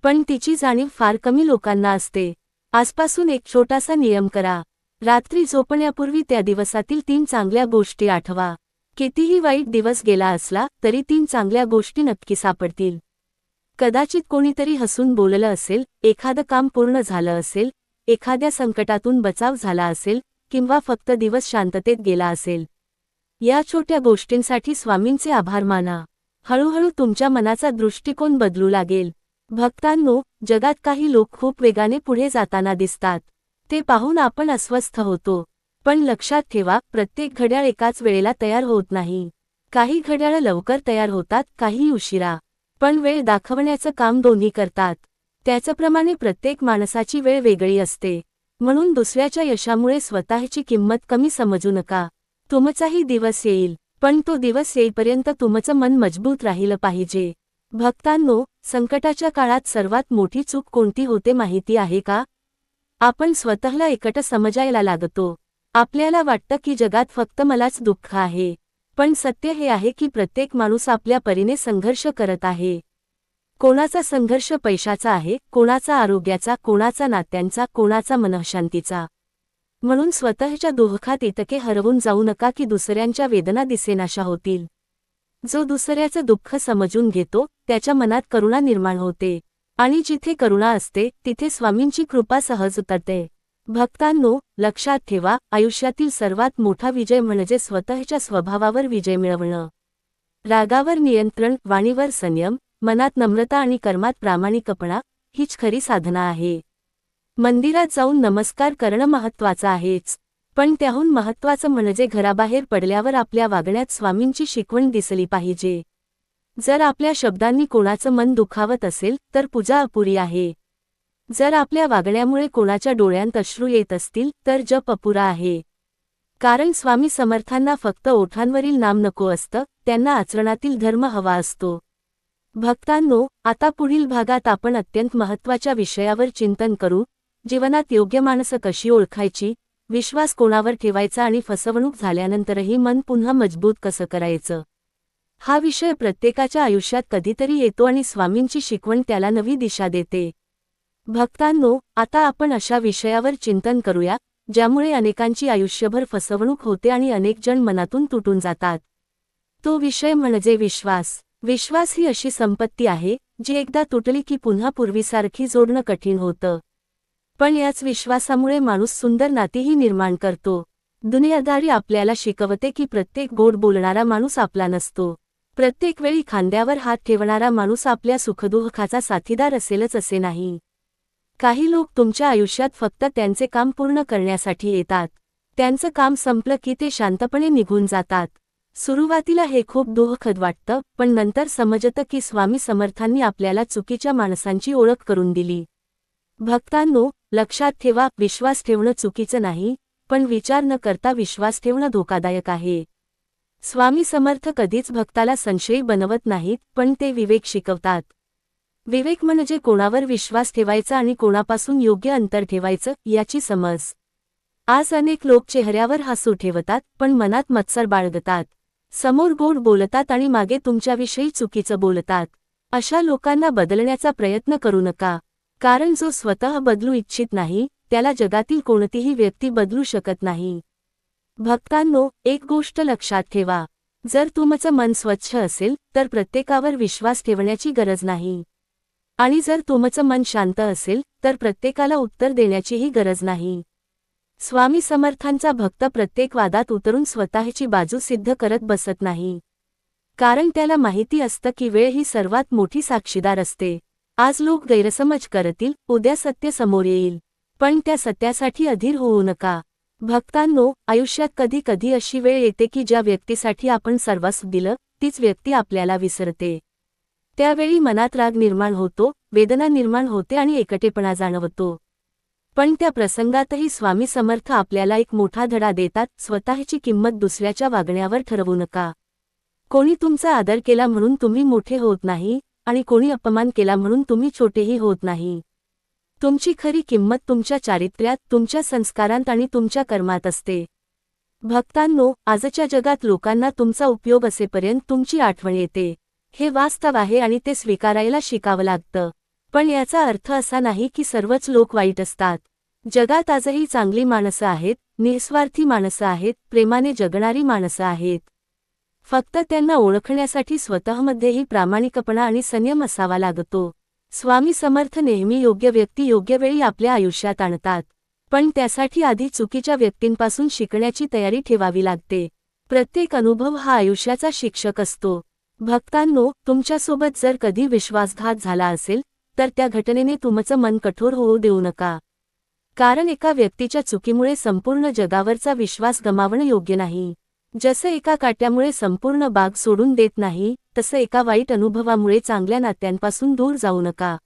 पण तिची जाणीव फार कमी लोकांना असते. आजपासून एक छोटासा नियम करा. रात्री झोपण्यापूर्वी त्या दिवसातील 3 चांगल्या गोष्टी आठवा. कितीही वाईट दिवस गेला असला तरी 3 चांगल्या गोष्टी नक्की सापडतील. कदाचित कोणीतरी हसून बोललं असेल, एखादं काम पूर्ण झालं असेल, एखाद्या संकटातून बचाव झाला असेल, किंवा फक्त दिवस शांततेत गेला असेल. या छोट्या गोष्टींसाठी स्वामींचे आभार माना. हळूहळू तुमच्या मनाचा दृष्टिकोन बदलू लागेल. भक्तांनो, जगात काही लोक खूप वेगाने पुढे जाताना दिसतात. ते पाहून आपण अस्वस्थ होतो. पण लक्षात ठेवा, प्रत्येक घड्याळ एकाच वेळेला तयार होत नाही. काही घड्याळं लवकर तयार होतात, काही उशिरा. पण वेळ दाखवण्याचं काम दोन्ही करतात. त्याचप्रमाणे प्रत्येक माणसाची वेळ वेगळी असते. म्हणून दुसऱ्याच्या यशामुळे स्वतःची किंमत कमी समजू नका. तुमचाही दिवस येईल, पण तो दिवस येईपर्यंत तुमचं मन मजबूत राहिलं पाहिजे. भक्तांनो, संकटाच्या काळात सर्वात मोठी चूक कोणती होते माहिती आहे का? आपण स्वतःला एकटं समजायला लागतो. आपल्याला वाटतं की जगात फक्त मलाच दुःख आहे. पण सत्य हे आहे की प्रत्येक माणूस आपल्या परीने संघर्ष करत आहे. कोणाचा संघर्ष पैशाचा आहे, कोणाचा आरोग्याचा, कोणाचा नात्यांचा, कोणाचा मनःशांतीचा. म्हणून स्वतःच्या दुःखात इतके हरवून जाऊ नका की दुसऱ्यांच्या वेदना दिसेनाशा होतील. जो दुसऱ्याचं दुःख समजून घेतो त्याच्या मनात करुणा निर्माण होते, आणि जिथे करुणा असते तिथे स्वामींची कृपा सहज उतरते. भक्तांनो, लक्षात ठेवा, आयुष्यातील सर्वात मोठा विजय म्हणजे स्वतःच्या स्वभावावर विजय मिळवणं. रागावर नियंत्रण, वाणीवर संयम, मनात नम्रता आणि कर्मात प्रामाणिकपणा हीच खरी साधना आहे. मंदिरात जाऊन नमस्कार करणं महत्त्वाचं आहेच, पण त्याहून महत्त्वाचं म्हणजे घराबाहेर पडल्यावर आपल्या वागण्यात स्वामींची शिकवण दिसली पाहिजे. जर आपल्या शब्दांनी कोणाचं मन दुखावत असेल तर पूजा अपुरी आहे. जर आपल्या वागण्यामुळे कोणाच्या डोळ्यांत अश्रू येत असतील तर जप अपुरा आहे. कारण स्वामी समर्थांना फक्त ओठांवरील नाम नको असतं, त्यांना आचरणातील धर्म हवा असतो. भक्तांनो, आता पुढील भागात आपण अत्यंत महत्त्वाच्या विषयावर चिंतन करू. जीवनात योग्य माणसं कशी ओळखायची, विश्वास कोणावर ठेवायचा आणि फसवणूक झाल्यानंतरही मन पुन्हा मजबूत कसं करायचं. हा विषय प्रत्येकाच्या आयुष्यात कधीतरी येतो आणि स्वामींची शिकवण त्याला नवी दिशा देते. भक्तांनो, आता आपण अशा विषयावर चिंतन करूया ज्यामुळे अनेकांची आयुष्यभर फसवणूक होते आणि अनेक जण मनातून तुटून जातात. तो विषय म्हणजे विश्वास. विश्वास ही अशी संपत्ती आहे जी एकदा तुटली की पुन्हा पूर्वीसारखी जोडणं कठीण होतं. पण याच विश्वासामुळे माणूस सुंदर नातीही निर्माण करतो. दुनियादारी आपल्याला शिकवते की प्रत्येक गोड बोलणारा माणूस आपला नसतो. प्रत्येक वेळी खांद्यावर हात ठेवणारा माणूस आपल्या सुखदुःखाचा साथीदार असेलच असे नाही. काही लोक तुमच्या आयुष्यात फक्त त्यांचे काम पूर्ण करण्यासाठी येतात. त्यांचं काम संपलं की ते शांतपणे निघून जातात. सुरुवातीला हे खूप दुःखद वाटतं, पण नंतर समजतं की स्वामी समर्थांनी आपल्याला चुकीच्या माणसांची ओळख करून दिली. भक्तांनो, लक्षात ठेवा, विश्वास ठेवणं चुकीचं नाही, पण विचार न करता विश्वास ठेवणं धोकादायक आहे. स्वामी समर्थ कधीच भक्ताला संशयी बनवत नाहीत, पण ते विवेक शिकवतात. विवेक म्हणजे कोणावर विश्वास ठेवायचा आणि कोणापासून योग्य अंतर ठेवायचं याची समज. आज अनेक लोक चेहऱ्यावर हसू ठेवतात पण मनात मत्सर बाळगतात. समोर गोड बोलतात आणि मागे तुमच्याविषयी चुकीचं बोलतात. अशा लोकांना बदलण्याचा प्रयत्न करू नका, कारण जो स्वतः बदलू इच्छित नाही त्याला जगातील कोणतीही व्यक्ती बदलू शकत नाही. भक्तांनो, एक गोष्ट लक्षात ठेवा, जर तुमचं मन स्वच्छ असेल तर प्रत्येकावर विश्वास ठेवण्याची गरज नाही. आणि जर तुमचं मन शांत असेल तर प्रत्येकाला उत्तर देण्याचीही गरज नाही. स्वामी समर्थांचा भक्त प्रत्येक वादात उतरून स्वतःची बाजू सिद्ध करत बसत नाही. कारण त्याला माहिती असतं की वेळ ही सर्वात मोठी साक्षीदार असते. आज लोक गैरसमज करतील, उद्या सत्य समोर येईल. पण त्या सत्यासाठी अधीर होऊ नका. भक्तांनो, आयुष्यात कधी कधी अशी वेळ येते की ज्या व्यक्तीसाठी आपण सर्वस्व दिलं तीच व्यक्ती आपल्याला विसरते. त्यावेळी मनात राग निर्माण होतो, वेदना निर्माण होते आणि एकटेपणा जाणवतो. पण त्या प्रसंगातही स्वामी समर्थ आपल्याला एक मोठा धडा देतात. स्वतःची किंमत दुसऱ्याच्या वागण्यावर ठरवू नका. कोणी तुमचा आदर केला म्हणून तुम्ही मोठे होत नाही आणि कोणी अपमान केला म्हणून तुम्ही छोटेही होत नाही. तुमची खरी किंमत तुमच्या चारित्र्यात, तुमच्या संस्कारांत आणि तुमच्या कर्मात असते. भक्तांनो, आजच्या जगात लोकांना तुमचा उपयोग असेपर्यंत तुमची आठवण येते. हे वास्तव आहे आणि ते स्वीकारायला शिकावं लागतं. पण याचा अर्थ असा नाही की सर्वच लोक वाईट असतात. जगात आजही चांगली माणसं आहेत, निस्वार्थी माणसं आहेत, प्रेमाने जगणारी माणसं आहेत. फक्त त्यांना ओळखण्यासाठी स्वतःमध्येही प्रामाणिकपणा आणि संयम असावा लागतो. स्वामी समर्थ नेहमी योग्य व्यक्ती योग्य वेळी आपल्या आयुष्यात आणतात. पण त्यासाठी आधी चुकीच्या व्यक्तींपासून शिकण्याची तयारी ठेवावी लागते. प्रत्येक अनुभव हा आयुष्याचा शिक्षक असतो. भक्तांनो, तुमच्यासोबत जर कधी विश्वासघात झाला असेल तर त्या घटनेने तुमचं मन कठोर होऊ देऊ नका. कारण एका व्यक्तीच्या चुकीमुळे संपूर्ण जगावरचा विश्वास गमावणं योग्य नाही. जसं एका काट्यामुळे संपूर्ण बाग सोडून देत नाही, तसं एका वाईट अनुभवामुळे चांगल्या नात्यांपासून दूर जाऊ नका.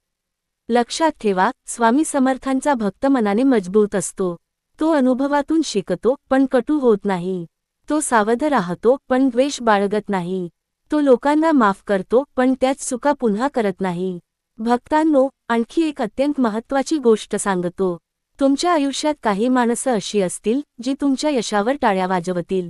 लक्षात ठेवा, स्वामी समर्थांचा भक्त मनाने मजबूत असतो. तो अनुभवातून शिकतो पण कटू होत नाही. तो सावध राहतो पण द्वेष बाळगत नाही. तो लोकांना माफ करतो पण त्याच चुका पुन्हा करत नाही. भक्तांनो, आणखी एक अत्यंत महत्त्वाची गोष्ट सांगतो. तुमच्या आयुष्यात काही माणसं अशी असतील जी तुमच्या यशावर टाळ्या वाजवतील.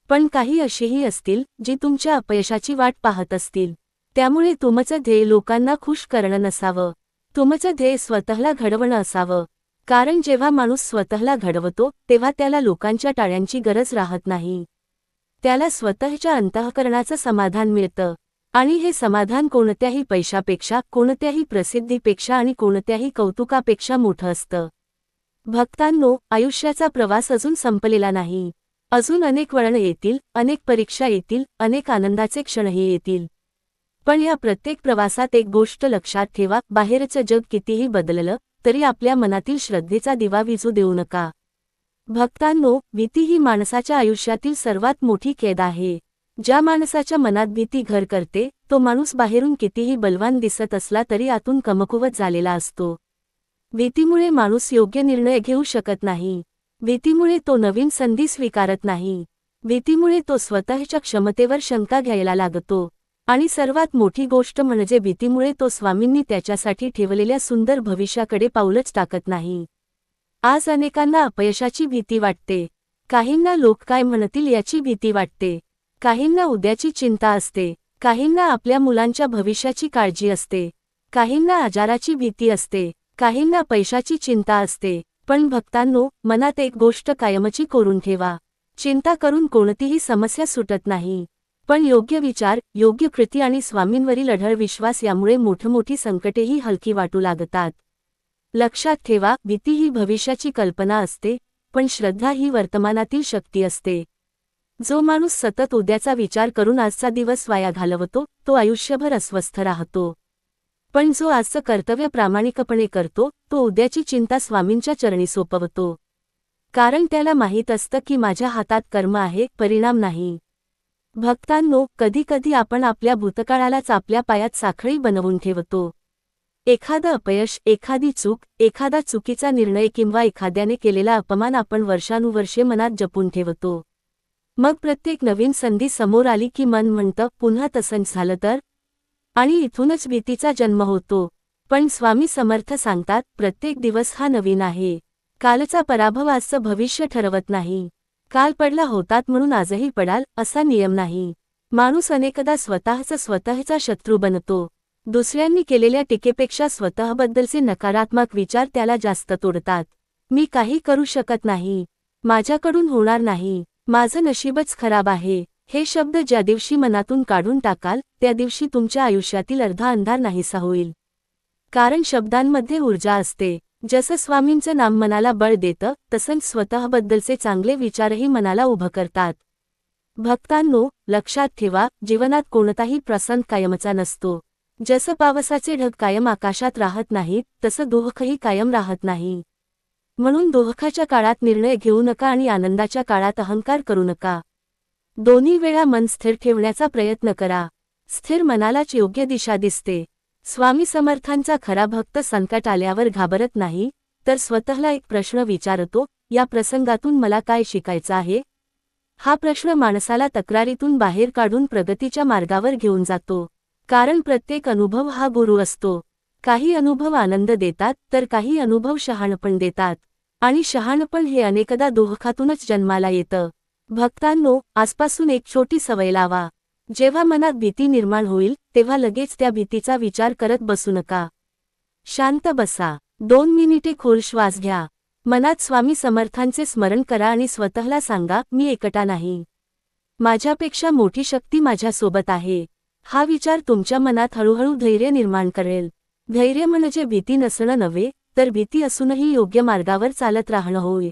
पण काही अशीही असतील जी तुमच्या अपयशाची वाट पाहत असतील. त्यामुळे तुमचं ध्येय लोकांना खुश करणं नसावं. तुमचं ध्येय स्वतःला घडवणं असावं. कारण जेव्हा माणूस स्वतःला घडवतो तेव्हा त्याला लोकांच्या टाळ्यांची गरज राहत नाही. त्याला स्वतःच्या अंतःकरणाचं समाधान मिळतं. आणि हे समाधान कोणत्याही पैशापेक्षा, कोणत्याही प्रसिद्धीपेक्षा आणि कोणत्याही कौतुकापेक्षा मोठं असतं. भक्तांनो, आयुष्याचा प्रवास अजून संपलेला नाही. अजून अनेक वळण येतील, अनेक परीक्षा येतील, अनेक आनंदाचे क्षणही येतील. पण या प्रत्येक प्रवासात एक गोष्ट लक्षात ठेवा, बाहेरचं जग कितीही बदललं तरी आपल्या मनातील श्रद्धेचा दिवा विझू देऊ नका. भक्तांनो, भीती ही माणसाच्या आयुष्यातील सर्वात मोठी कैद आहे. ज्या माणसाच्या मनात भीती घर करते तो माणूस बाहेरून कितीही बलवान दिसत असला तरी आतून कमकुवत झालेला असतो. भीतीमुळे माणूस योग्य निर्णय घेऊ शकत नाही. भीतीमुळे तो नवीन संधी स्वीकारत नाही. भीतीमुळे तो स्वतःच्या क्षमतेवर शंका घ्यायला लागतो. आणि सर्वात मोठी गोष्ट म्हणजे भीतीमुळे तो स्वामींनी त्याच्यासाठी ठेवलेल्या सुंदर भविष्याकडे पाऊलच टाकत नाही. आज अनेकांना अपयशाची भीती वाटते. काहींना लोक काय म्हणतील याची भीती वाटते. काहींना उद्याची चिंता असते. काहींना आपल्या मुलांच्या भविष्याची काळजी असते. काहींना आजाराची भीती असते. काहींना पैशाची चिंता असते. पण भक्तांनो, मनात एक गोष्ट कायमची कोरून ठेवा. चिंता करून कोणतीही समस्या सुटत नाही. पण योग्य विचार, योग्य कृती आणि स्वामींवरील अढळ विश्वास यामुळे मोठमोठी संकटेही हलकी वाटू लागतात. लक्षात ठेवा, भीती ही भविष्याची कल्पना असते, पण श्रद्धा ही वर्तमानातील शक्ती असते. जो माणूस सतत उद्याचा विचार करून आजचा दिवस वाया घालवतो तो आयुष्यभर अस्वस्थ राहतो. पण जो आजचं कर्तव्य प्रामाणिकपणे करतो तो उद्याची चिंता स्वामींच्या चरणी सोपवतो. कारण त्याला माहीत असतं की माझ्या हातात कर्म आहे, परिणाम नाही. भक्तांनो, कधीकधी आपण आपल्या भूतकाळालाच आपल्या पायात साखळी बनवून ठेवतो. एखादं अपयश, एखादी चूक, एखादा चुकीचा निर्णय किंवा एखाद्याने केलेला अपमान आपण वर्षानुवर्षे मनात जपून ठेवतो. मग प्रत्येक नवीन संधी समोर आली की मन म्हणतं पुन्हा तसंच झालं तर. आणि इथूनच भीतीचा जन्म होतो. पण स्वामी समर्थ सांगतात, प्रत्येक दिवस हा नवीन आहे. कालचा पराभव आजचं भविष्य ठरवत नाही. काल पडला होतात म्हणून आजही पडाल असा नियम नाही. माणूस अनेकदा स्वतःचा शत्रू बनतो. दुसऱ्यांनी केलेल्या टीकेपेक्षा स्वतःबद्दलचे नकारात्मक विचार त्याला जास्त तोडतात. मी काही करू शकत नाही. माझ्याकडून होणार नाही. माझं नशीबच खराब आहे. हे शब्द ज्या दिवशी मनातून काढून टाकाल त्या दिवशी तुमच्या आयुष्यातील अर्धा अंधार नाहीसा होईल. कारण शब्दांमध्ये ऊर्जा असते. जसं स्वामींचं नाम मनाला बळ देतं तसंच स्वतःबद्दलचे चांगले विचारही मनाला उभं करतात. भक्तांनो, लक्षात ठेवा, जीवनात कोणताही प्रसंग कायमचा नसतो. जसं पावसाचे ढग कायम आकाशात राहत नाहीत तसं दुःखही कायम राहत नाही. म्हणून दुःखाच्या काळात निर्णय घेऊ नका आणि आनंदाच्या काळात अहंकार करू नका. दोन्ही वेळा मन स्थिर ठेवण्याचा प्रयत्न करा. स्थिर मनालाच योग्य दिशा दिसते. स्वामी समर्थांचा खरा भक्त संकट आल्यावर घाबरत नाही, तर स्वतःला एक प्रश्न विचारतो, या प्रसंगातून मला काय शिकायचं आहे? हा प्रश्न माणसाला तक्रारीतून बाहेर काढून प्रगतीच्या मार्गावर घेऊन जातो. कारण प्रत्येक अनुभव हा गुरु असतो. काही अनुभव आनंद देतात तर काही अनुभव शहाणपण देतात. आणि शहाणपण हे अनेकदा दुःखातूनच जन्माला येतं. भक्तांनो, आजपासून एक छोटी सवय लावा. जेव्हा मनात भीती निर्माण होईल तेव्हा लगेच त्या भीतीचा विचार करत बसू नका. शांत बसा. 2 मिनिटे खोल श्वास घ्या. मनात स्वामी समर्थांचे स्मरण करा आणि स्वतःला सांगा, मी एकटा नाही. माझ्यापेक्षा मोठी शक्ती माझ्यासोबत आहे. हा विचार तुमच्या मनात हळूहळू धैर्य निर्माण करेल. धैर्य म्हणजे भीती नसणं नव्हे, तर भीती असूनही योग्य मार्गावर चालत राहणं होय.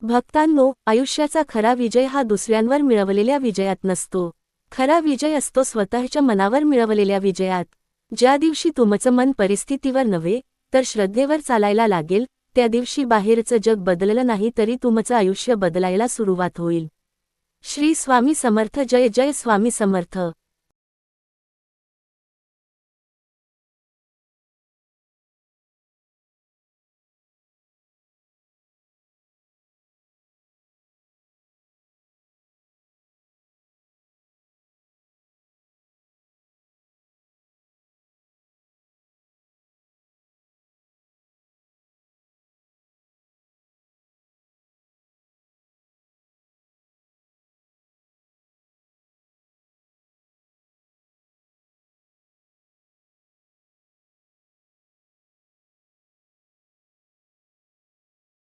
भक्तांनो, आयुष्याचा खरा विजय हा दुसऱ्यांवर मिळवलेल्या विजयात नसतो. खरा विजय असतो स्वतःच्या मनावर मिळवलेल्या विजयात. ज्या दिवशी तुमचं मन परिस्थितीवर नव्हे तर श्रद्धेवर चालायला लागेल, त्या दिवशी बाहेरचं जग बदललं नाही तरी तुमचं आयुष्य बदलायला सुरुवात होईल. श्री स्वामी समर्थ. जय जय स्वामी समर्थ.